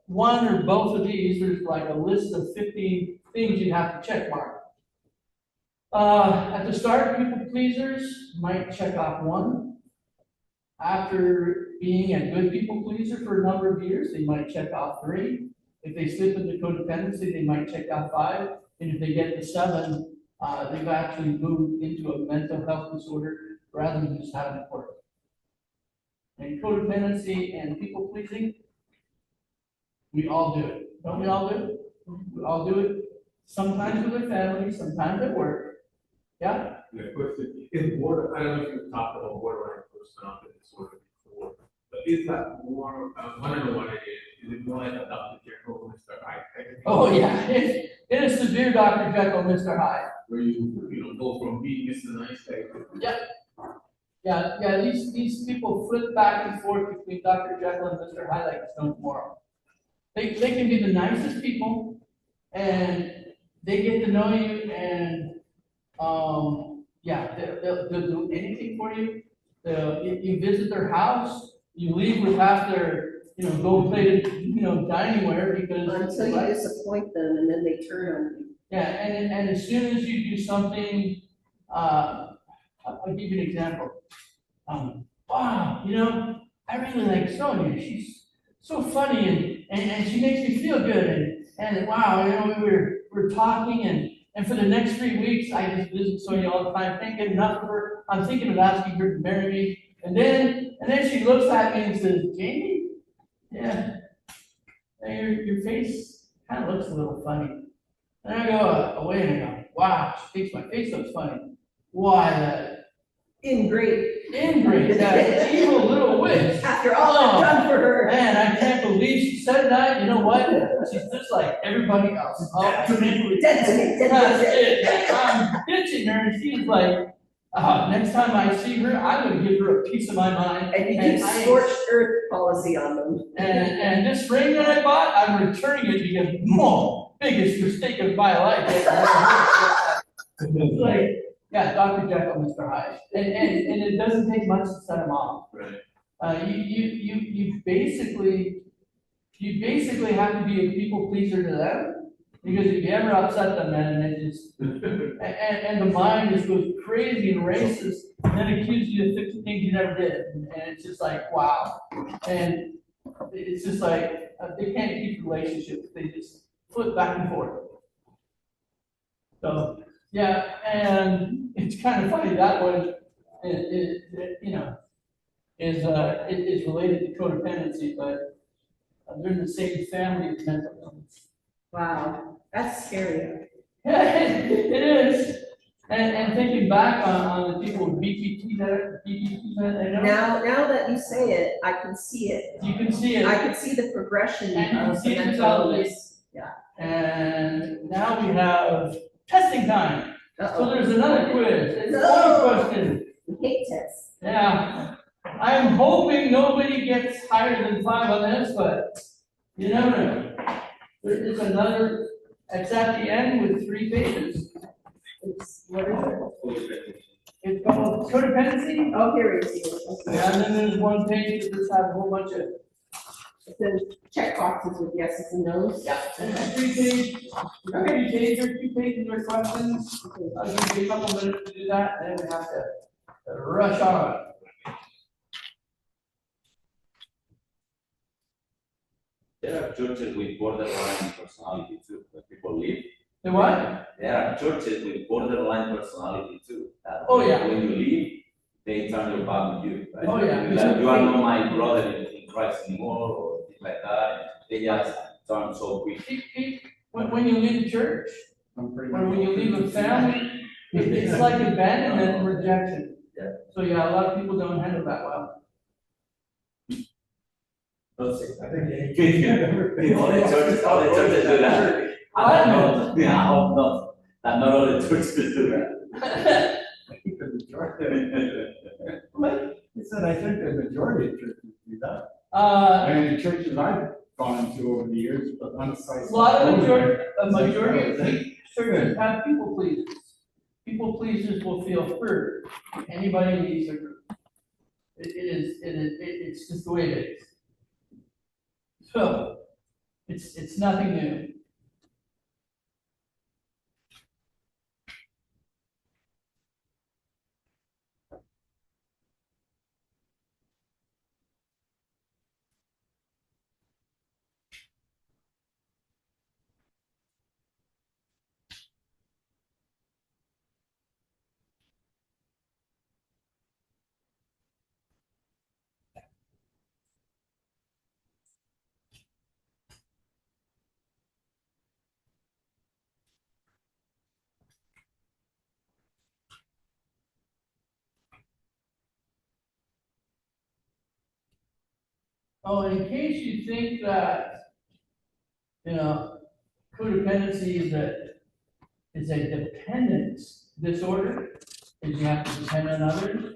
Speaker 3: one or both of these, there's like a list of 15 things you'd have to check mark. At the start, people pleasers might check off one. after being a good people pleaser for a number of years, they might check off 3. If they slip into codependency, they might check off 5. And if they get to 7, they've actually moved into a mental health disorder rather than just having it work. And codependency and people pleasing, we all do it. Don't we all do it? We all do it. Sometimes with our family, sometimes at work. Yeah?
Speaker 2: Yeah, question, in border, I don't know if you've talked about borderline personality disorder before, but is that more, I wanna know what it is it more like a Dr. Jekyll, Mr. Hyde type of thing?
Speaker 3: Oh, yeah. It is severe Dr. Jekyll, Mr. Hyde.
Speaker 2: Where you go from being Mr. Nice Guy to.
Speaker 3: Yeah, these people flip back and forth between Dr. Jekyll and Mr. Hyde like it's no tomorrow. They can be the nicest people, and they get to know you, and, yeah, they'll do anything for you. You visit their house, you leave with half their, gold plated, dining ware because.
Speaker 4: Until you disappoint them and then they turn on you.
Speaker 3: Yeah, and as soon as you do something, I'll give you an example. Wow, I really like Sonia. She's so funny and she makes me feel good. And wow, we're talking and for the next 3 weeks, I just visit Sonia all the time. Can't get enough of her. I'm thinking of asking her to marry me. And then she looks at me and says, Jamie, yeah, your face kind of looks a little funny. And I go away and I go, wow, she thinks my face looks funny. Why, that
Speaker 4: Ingrate.
Speaker 3: that evil little witch.
Speaker 4: After all I've done for her.
Speaker 3: Man, I can't believe she said that. You know what? She's just like everybody else. Oh, I can't believe
Speaker 4: Dead to me,
Speaker 3: That's
Speaker 4: dead to me.
Speaker 3: it. I'm pitching her and she's like, next time I see her, I'm gonna give her a piece of my mind.
Speaker 4: And you
Speaker 3: And
Speaker 4: do
Speaker 3: I-
Speaker 4: scorched earth policy on them.
Speaker 3: And this ring that I bought, I'm returning it because, biggest mistake of my life. It's like, yeah, Dr. Jekyll, Mr. Hyde. And it doesn't take much to set him off.
Speaker 2: Right.
Speaker 3: You basically have to be a people pleaser to them, because if you ever upset them, man, it just, and the mind just goes crazy and racist, and then accuses you of 50 things you never did, and it's just like, wow. And it's just like, they can't keep relationships, they just flip back and forth. So, yeah, and it's kind of funny, that one, is related to codependency, but they're in the same family as mental illness.
Speaker 4: Wow, that's scary.
Speaker 3: Yeah, it is. And thinking back on the people with BPT that I know,
Speaker 4: Now that you say it, I can see it.
Speaker 3: you can see it.
Speaker 4: I can see the progression
Speaker 3: And you can
Speaker 4: of
Speaker 3: see
Speaker 4: the
Speaker 3: the
Speaker 4: mental
Speaker 3: development.
Speaker 4: illness. Yeah.
Speaker 3: And now we have testing time. So
Speaker 4: Uh-oh.
Speaker 3: there's another quiz. It's
Speaker 4: No.
Speaker 3: one question.
Speaker 4: We hate tests.
Speaker 3: Yeah. I'm hoping nobody gets higher than 5 on this, but you never know. There is another, it's at the end with 3 pages. What is it? It's called codependency.
Speaker 4: Oh, here it is. Okay.
Speaker 3: And then there's one page that just has a whole bunch of,
Speaker 4: It says check boxes with yeses and nos.
Speaker 3: yeah, and it's 3 pages, 3 pages, 2 pages are questions. I'll give you a couple minutes to do that, and then we have to rush on.
Speaker 7: There are churches with borderline personality too, where people live.
Speaker 3: The what?
Speaker 7: There are churches with borderline personality too. that
Speaker 3: Oh, yeah.
Speaker 7: When you leave, they turn your back on you. Right?
Speaker 3: Oh, yeah.
Speaker 7: Like, you are not my brother in Christ anymore, or things like that. They just turn so quick.
Speaker 3: When you leave the church,
Speaker 1: I'm pretty
Speaker 3: or
Speaker 1: much.
Speaker 3: when you leave a family, it's like abandonment and rejection.
Speaker 7: Yeah.
Speaker 3: So yeah, a lot of people don't handle that well.
Speaker 1: I think.
Speaker 7: All the churches do that. I hope not. That not all the churches do that.
Speaker 1: He said, I think the majority of churches do that.
Speaker 3: Uh,
Speaker 1: And the churches I've gone into over the years, but undecided.
Speaker 3: a majority of churches have people pleasers. People pleasers will feel hurt if anybody leaves their group. It's just the way it is. So, it's nothing new. Oh, and in case you think that, codependency is a dependence disorder, is you have to depend on others.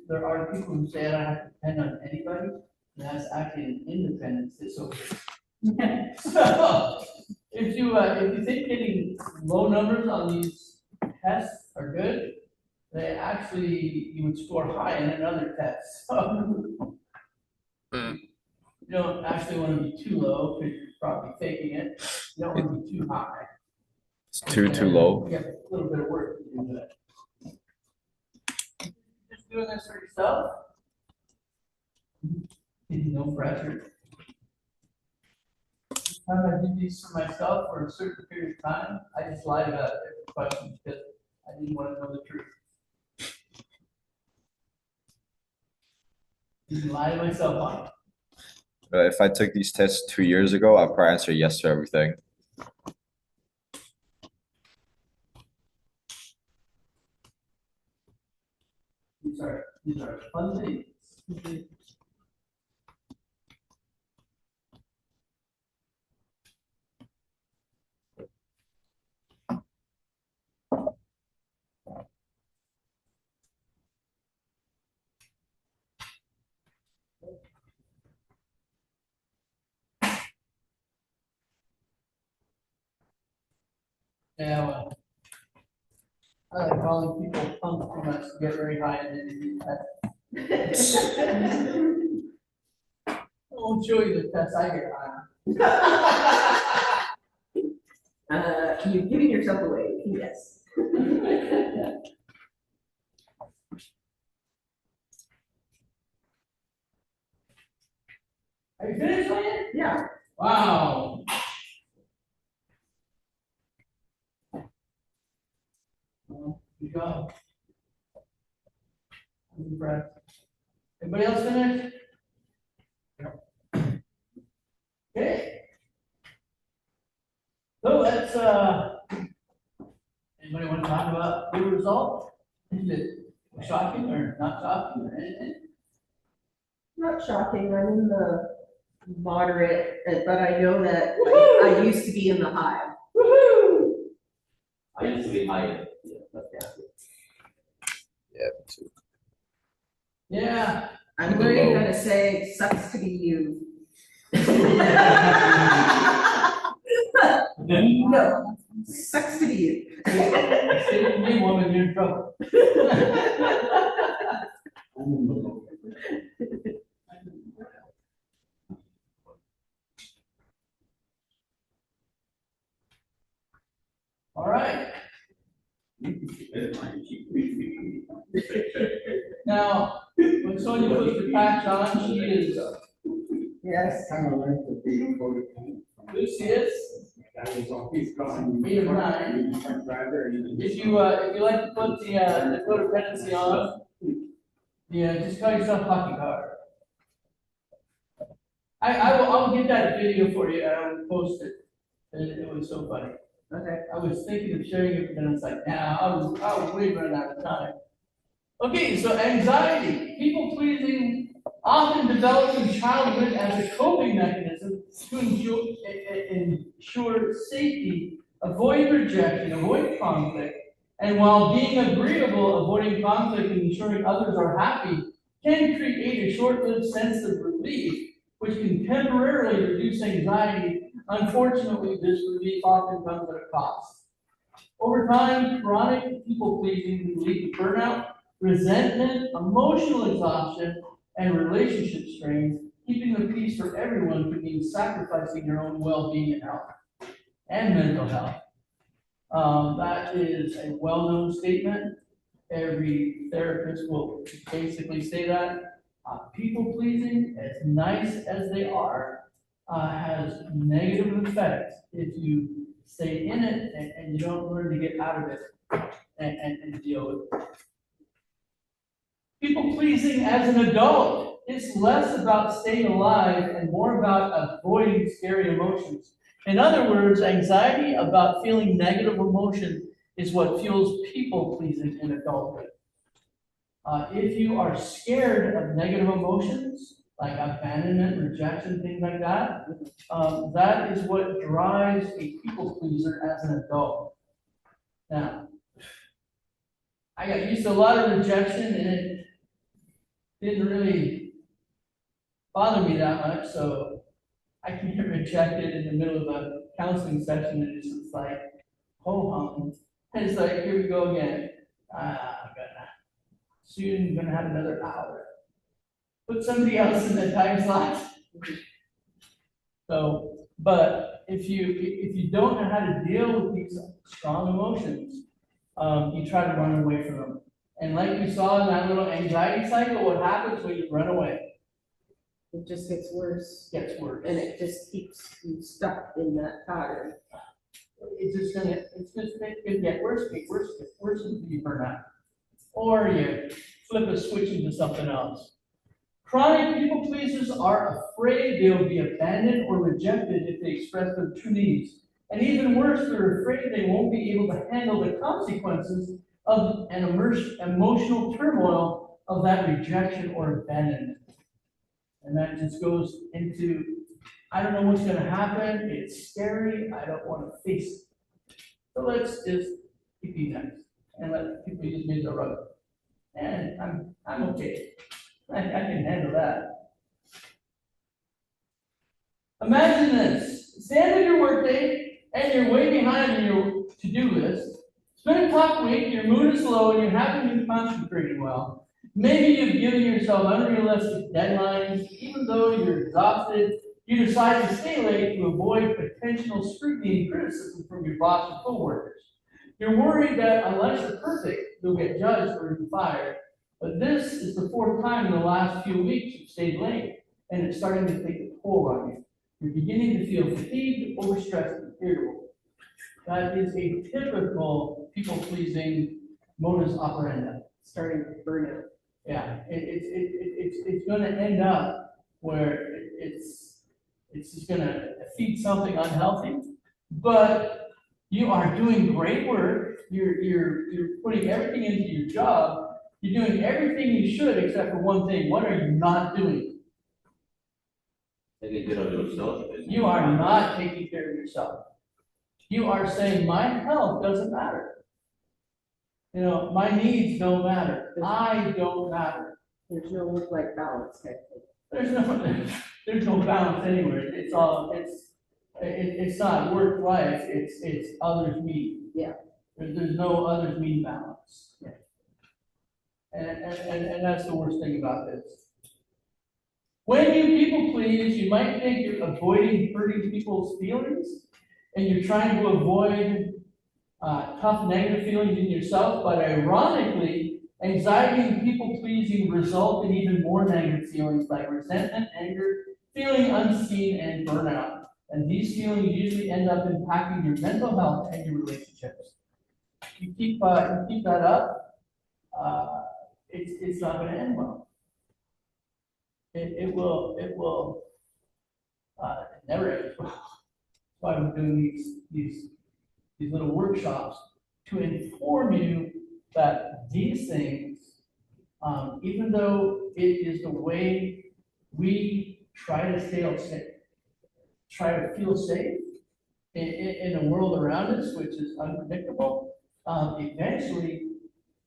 Speaker 3: There are people who say I don't have to depend on anybody, and that's actually an independence disorder. So, if you think getting low numbers on these tests are good, you would score high in another test. So, you don't actually want to be too low, because you're probably faking it. You don't want to be too high.
Speaker 8: It's too low.
Speaker 3: You have a little bit of work to do that. Just doing this for yourself. No pressure. I did these for myself for a certain period of time. I just lied about every question because I didn't want to know the truth. You can lie to myself on it.
Speaker 8: If I took these tests 2 years ago, I'd probably answer yes to everything.
Speaker 3: These are fun things. Yeah, well, I like calling people punk too much to get very high in the test. I won't show you the test I get high on.
Speaker 4: You're giving yourself away, yes.
Speaker 3: Are you finished with it?
Speaker 4: Yeah.
Speaker 3: Wow. Well, good job. I'm impressed. Anybody else finished? Okay. So let's, anybody want to talk about the result? Is it shocking or not shocking or anything?
Speaker 4: Not shocking, I'm in the moderate, but I know that I used to be in the high.
Speaker 3: Woohoo!
Speaker 7: I used to be higher.
Speaker 8: Yeah, too.
Speaker 3: Yeah.
Speaker 4: I'm learning how to say sucks to be you. No, sucks to be you.
Speaker 3: Say to me, woman, you're in trouble. All right. Now, when Sonia puts the patch on, she is
Speaker 4: Yes.
Speaker 1: Kind of like the big codependent.
Speaker 3: Lucius.
Speaker 1: That was all he's gone.
Speaker 3: 8 or 9. If you like to put the codependency on, just call yourself Lucky Guard. I'll get that video for you and I will post it. It was so funny.
Speaker 4: Okay.
Speaker 3: I was thinking of sharing it, but then it's like, nah, I was way running out of time. Okay, so anxiety, people pleasing often develops in childhood as a coping mechanism to ensure safety, avoid rejection, avoid conflict, and while being agreeable, avoiding conflict and ensuring others are happy can create a short-lived sense of relief, which can temporarily reduce anxiety. Unfortunately, this relief often comes at a cost. Over time, chronic people-pleasing can lead to burnout, resentment, emotional exhaustion, and relationship strains. Keeping the peace for everyone could mean sacrificing your own well-being and health and mental health. That is a well-known statement. Every therapist will basically say that. People-pleasing, as nice as they are, has negative effects if you stay in it and you don't learn to get out of it and deal with it. People pleasing as an adult, it's less about staying alive and more about avoiding scary emotions. In other words, anxiety about feeling negative emotion is what fuels people pleasing in adulthood. If you are scared of negative emotions like abandonment, rejection, things like that. That is what drives a people pleaser as an adult. Now, I got used to a lot of rejection and it didn't really bother me that much, so I can get rejected in the middle of a counseling session and it's just like, ho hum. And it's like, here we go again. Soon gonna have another hour. Put somebody else in the time slot. So, but if you don't know how to deal with these strong emotions, you try to run away from them. And like we saw in that little anxiety cycle, what happens when you run away?
Speaker 4: It just gets worse,
Speaker 3: It gets worse.
Speaker 4: and it just keeps you stuck in that pattern.
Speaker 3: It's just gonna get worse until you burn out. Or you flip a switch into something else. Chronic people pleasers are afraid they'll be abandoned or rejected if they express their true needs. And even worse, they're afraid they won't be able to handle the consequences of an emotional turmoil of that rejection or abandonment. And that just goes into, I don't know what's gonna happen, it's scary, I don't wanna face it. So let's just be nice and let people use me as a rug. And I'm okay. I can handle that. Imagine this. It's the end of your workday and you're way behind in your to-do list. It's been a tough week, your mood is low, and you haven't been concentrating well. Maybe you've given yourself unrealistic deadlines, even though you're exhausted. You decide to stay late to avoid potential scrutiny and criticism from your boss or coworkers. You're worried that unless you're perfect, you'll get judged or even fired. But this is the fourth time in the last few weeks you've stayed late, and it's starting to take a toll on you. You're beginning to feel fatigued, overstressed, and irritable. That is a typical people-pleasing modus operandi.
Speaker 4: Starting to burn out.
Speaker 3: Yeah, it's going to end up where it's just going to feed something unhealthy, but you are doing great work. You're putting everything into your job. You're doing everything you should except for one thing. What are you not doing?
Speaker 7: Taking care of yourself.
Speaker 3: You are not taking care of yourself. You are saying my health doesn't matter. You know, my needs don't matter. I don't matter.
Speaker 4: There's no work-life balance type thing.
Speaker 3: There's no balance anywhere. It's not work life. It's others me.
Speaker 4: Yeah.
Speaker 3: There's no others me balance.
Speaker 4: Yeah.
Speaker 3: And that's the worst thing about this. When you people please, you might think you're avoiding hurting people's feelings, and you're trying to avoid tough negative feelings in yourself, but ironically, anxiety and people pleasing result in even more negative feelings like resentment, anger, feeling unseen, and burnout. And these feelings usually end up impacting your mental health and your relationships. You keep that up, it's not going to end well. It will never end well. That's why we're doing these little workshops to inform you that these things, even though it is the way we try to try to feel safe in a world around us, which is unpredictable, eventually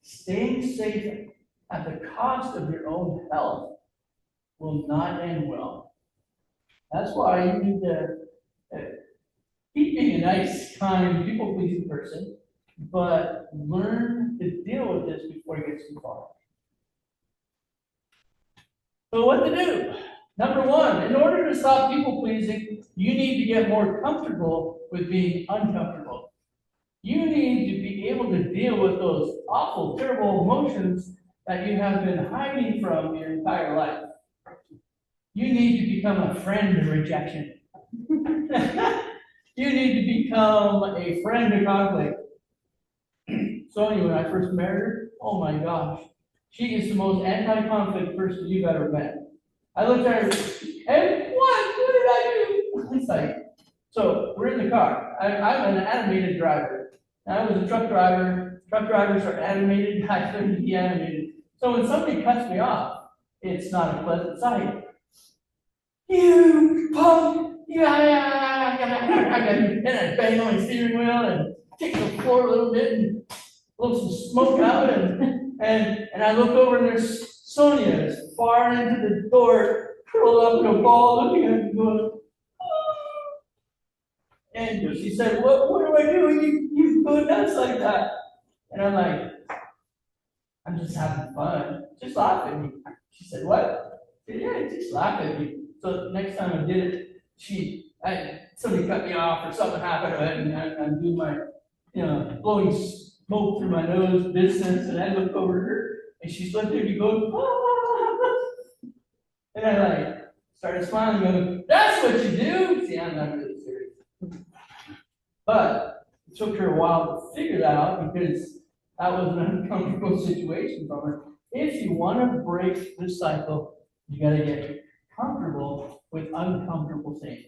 Speaker 3: staying safe at the cost of your own health will not end well. That's why you need to keep being a nice, kind, people-pleasing person, but learn to deal with this before it gets too far. So what to do? Number one, in order to stop people-pleasing, you need to get more comfortable with being uncomfortable. You need to be able to deal with those awful, terrible emotions that you have been hiding from your entire life. You need to become a friend of rejection. You need to become a friend of conflict. So anyway, when I first met her, oh my gosh, she is the most anti-conflict person you've ever met. I looked at her, and what did I do? It's like, so we're in the car. I'm an animated driver. I was a truck driver. Truck drivers are animated. I couldn't be animated. So when somebody cuts me off, it's not a pleasant sight. you punk, and I bang on my steering wheel and kick the floor a little bit and blow some smoke out and I look over and there's Sonia is far into the door, curled up in a ball, looking at me going, "Ah." And she said, what do I do? You go nuts like that. And I'm like, I'm just having fun. Just laugh at me. She said, what? I said, yeah, just laugh at me. So next time I did it, somebody cut me off or something happened, and I'm doing my, blowing smoke through my nose business, and I look over at her, and she's looking at me going, ah. And I started smiling, going, that's what you do. See, I'm not really serious. But it took her a while to figure that out because that was an uncomfortable situation for her. If you want to break this cycle, you got to get comfortable with uncomfortable things.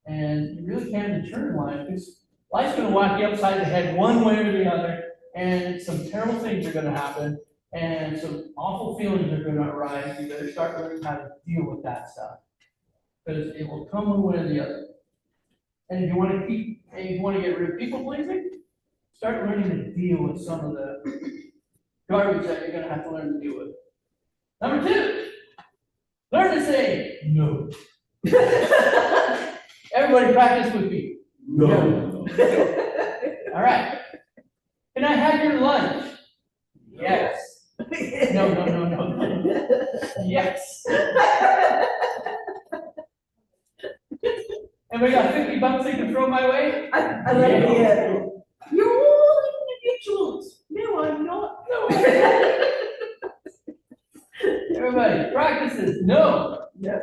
Speaker 3: And you really can't determine life because life's going to whack you upside the head one way or the other, and some terrible things are going to happen, and some awful feelings are going to arise. You better start learning how to deal with that stuff because it will come one way or the other. And if you want to get rid of people pleasing, start learning to deal with some of the garbage that you're going to have to learn to deal with. Number 2, learn to say no. Everybody practice with me. No. All right. Can I have your lunch? Yes. No. Yes. And we got $50 they can throw my way?
Speaker 4: I love it. You're all individuals. No, I'm not.
Speaker 3: No. Everybody, practice this. No.
Speaker 4: No.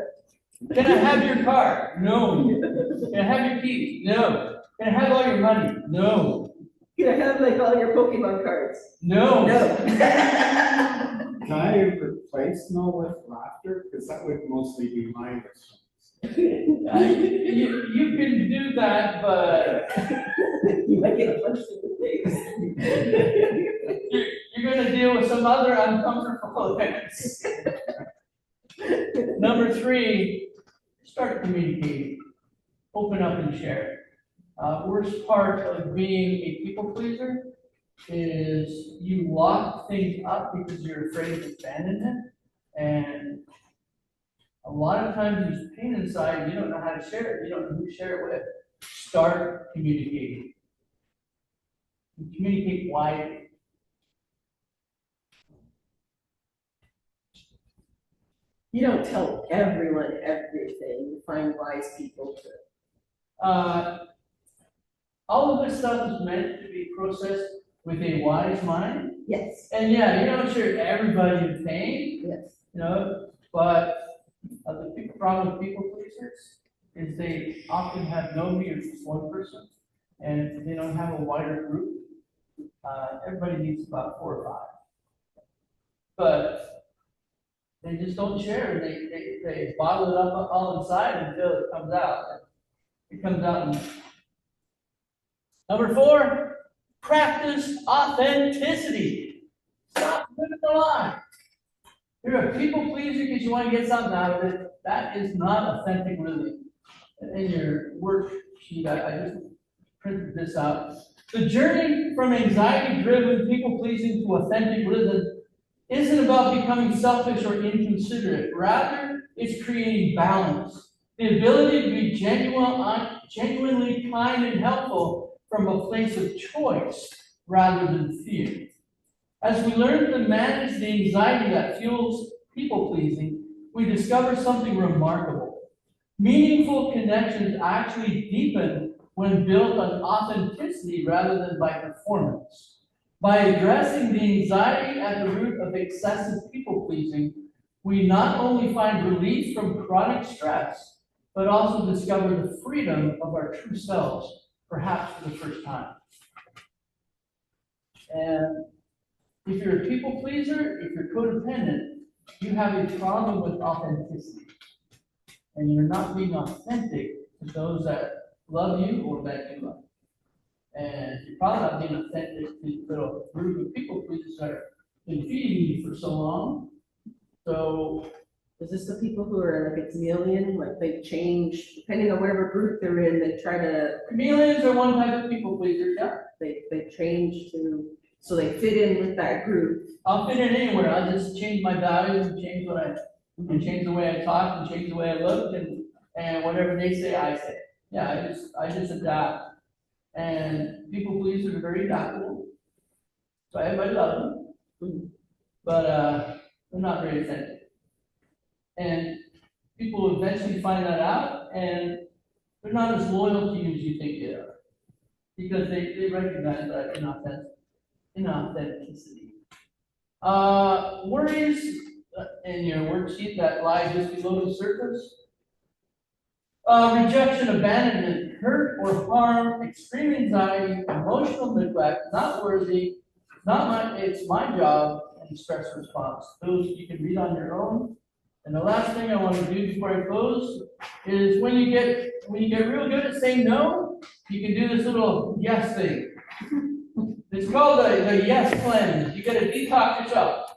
Speaker 3: Can I have your car? No. Can I have your keys? No. Can I have all your money? No.
Speaker 4: Can I have like all your Pokemon cards?
Speaker 3: No.
Speaker 4: No.
Speaker 1: Can I replace no with laughter? Because that would mostly be my response.
Speaker 3: You can do that, but
Speaker 4: You might get a punch in the face.
Speaker 3: you're going to deal with some other uncomfortable events. Number 3, start communicating. Open up and share. Worst part of being a people pleaser is you lock things up because you're afraid of abandonment, and a lot of times there's pain inside, you don't know how to share it, you don't know who to share it with. Start communicating. Communicate widely.
Speaker 4: You don't tell everyone everything. You find wise people to.
Speaker 3: All of this stuff is meant to be processed with a wise mind.
Speaker 4: Yes.
Speaker 3: And yeah, you don't share everybody in pain,
Speaker 4: Yes.
Speaker 3: but the big problem with people pleasers is they often have nobody or just one person, and they don't have a wider group. Everybody needs about 4 or 5. But they just don't share, and they bottle it up all inside until it comes out. It comes out. Number 4, practice authenticity. Stop living the lie. You're a people pleaser because you want to get something out of it. That is not authentic living. In your worksheet, I just printed this out. The journey from anxiety-driven people pleasing to authentic living isn't about becoming selfish or inconsiderate. Rather, it's creating balance. The ability to be genuinely kind and helpful from a place of choice rather than fear. As we learn to manage the anxiety that fuels people-pleasing, we discover something remarkable. Meaningful connections actually deepen when built on authenticity rather than by performance. By addressing the anxiety at the root of excessive people-pleasing, we not only find relief from chronic stress, but also discover the freedom of our true selves, perhaps for the first time. And if you're a people pleaser, if you're codependent, you have a problem with authenticity. And you're not being authentic to those that love you or that you love. And you're probably not being authentic to the little group of people pleasers that have been feeding you for so long. So
Speaker 4: Is this the people who are like a chameleon, like they change, depending on whatever group they're in, they try to,
Speaker 3: Chameleons are one type of people pleasers, yeah.
Speaker 4: they change to, so they fit in with that group?
Speaker 3: I'll fit in anywhere, I'll just change my values and change and change the way I talk and change the way I look and whatever they say, I say. Yeah, I just adapt. And people pleasers are very adaptable. So everybody loves them. But, they're not very authentic. And people will eventually find that out and they're not as loyal to you as you think they are. Because they recognize that inauthenticity. Worries in your worksheet that lie just below the surface. Rejection, abandonment, hurt or harm, extreme anxiety, emotional neglect, not worthy, it's my job, and stress response. Those you can read on your own. And the last thing I want to do before I close is when you get real good at saying no, you can do this little yes thing. It's called the yes cleanse. You got to detox yourself.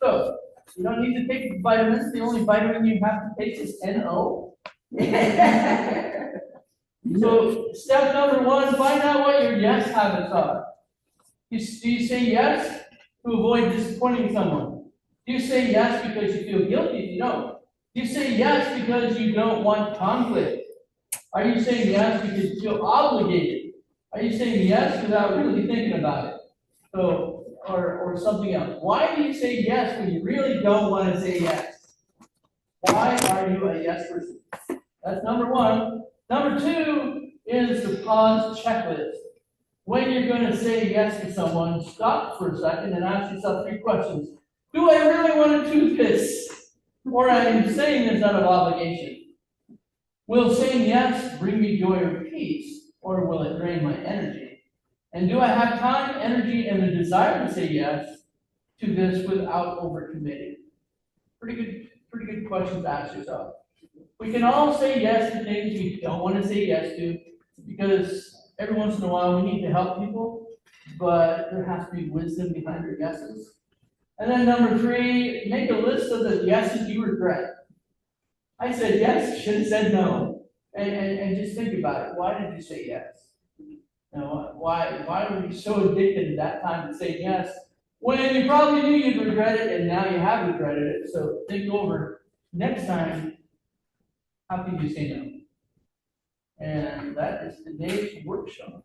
Speaker 3: So you don't need to take vitamins. The only vitamin you have to take is NO. So step number 1, find out what your yes habits are. Do you say yes to avoid disappointing someone? Do you say yes because you feel guilty if you don't? Do you say yes because you don't want conflict? Are you saying yes because you feel obligated? Are you saying yes without really thinking about it? So, or something else. Why do you say yes when you really don't want to say yes? Why are you a yes person? That's number 1. Number 2 is the pause checklist. When you're going to say yes to someone, stop for a second and ask yourself 3 questions. Do I really want to do this? Or am I saying this out of obligation? Will saying yes bring me joy or peace? Or will it drain my energy? And do I have time, energy, and the desire to say yes to this without overcommitting? Pretty good question to ask yourself. We can all say yes to things we don't want to say yes to, because every once in a while we need to help people, but there has to be wisdom behind our yeses. And then number 3, make a list of the yeses you regret. I said yes, should have said no. And just think about it. Why did you say yes? You know, why were you so addicted at that time to say yes when you probably knew you'd regret it and now you have regretted it? So think over next time, how can you say no? And that is today's workshop.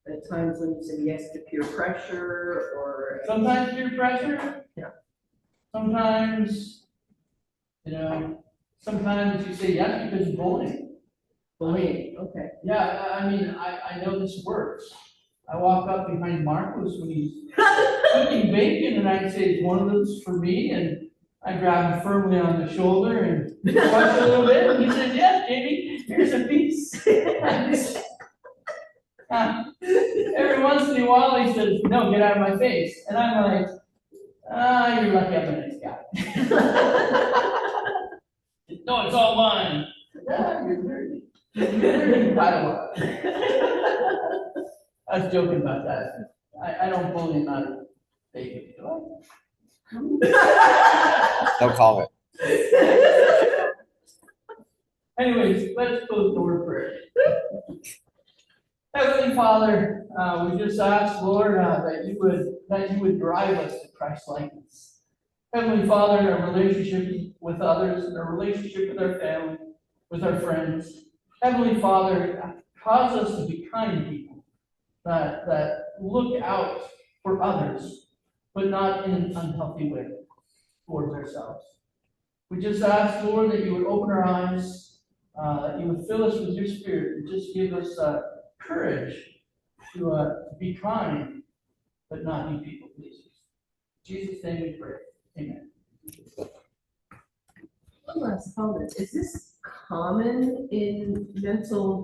Speaker 4: At times when you say yes to peer pressure or.
Speaker 3: Sometimes peer pressure.
Speaker 4: Yeah.
Speaker 3: Sometimes, sometimes you say yes because of bullying.
Speaker 4: Bullying, okay.
Speaker 3: Yeah, I mean, I know this works. I walk up behind Marcos when he's cooking bacon and I say, "One of those for me," and I grab him firmly on the shoulder and push a little bit, and he says, "Yes, Jamie, here's a piece." Every once in a while he says, "No, get out of my face." And I'm like, you're lucky I'm a nice guy. No, it's all mine. Yeah, you're dirty. You're dirty entitled. I was joking about that. I don't bully him out of bacon, do I?
Speaker 8: No comment.
Speaker 3: Anyways, let's close the word prayer. Heavenly Father, we just ask, Lord, that you would drive us to Christ likeness. Heavenly Father, our relationship with others, and our relationship with our family, with our friends. Heavenly Father, cause us to be kind people that look out for others, but not in an unhealthy way towards ourselves. We just ask, Lord, that you would open our eyes, that you would fill us with your Spirit, and just give us courage to be kind, but not be people pleasers. In Jesus' name we pray. Amen.
Speaker 4: One last comment. Is this common in mental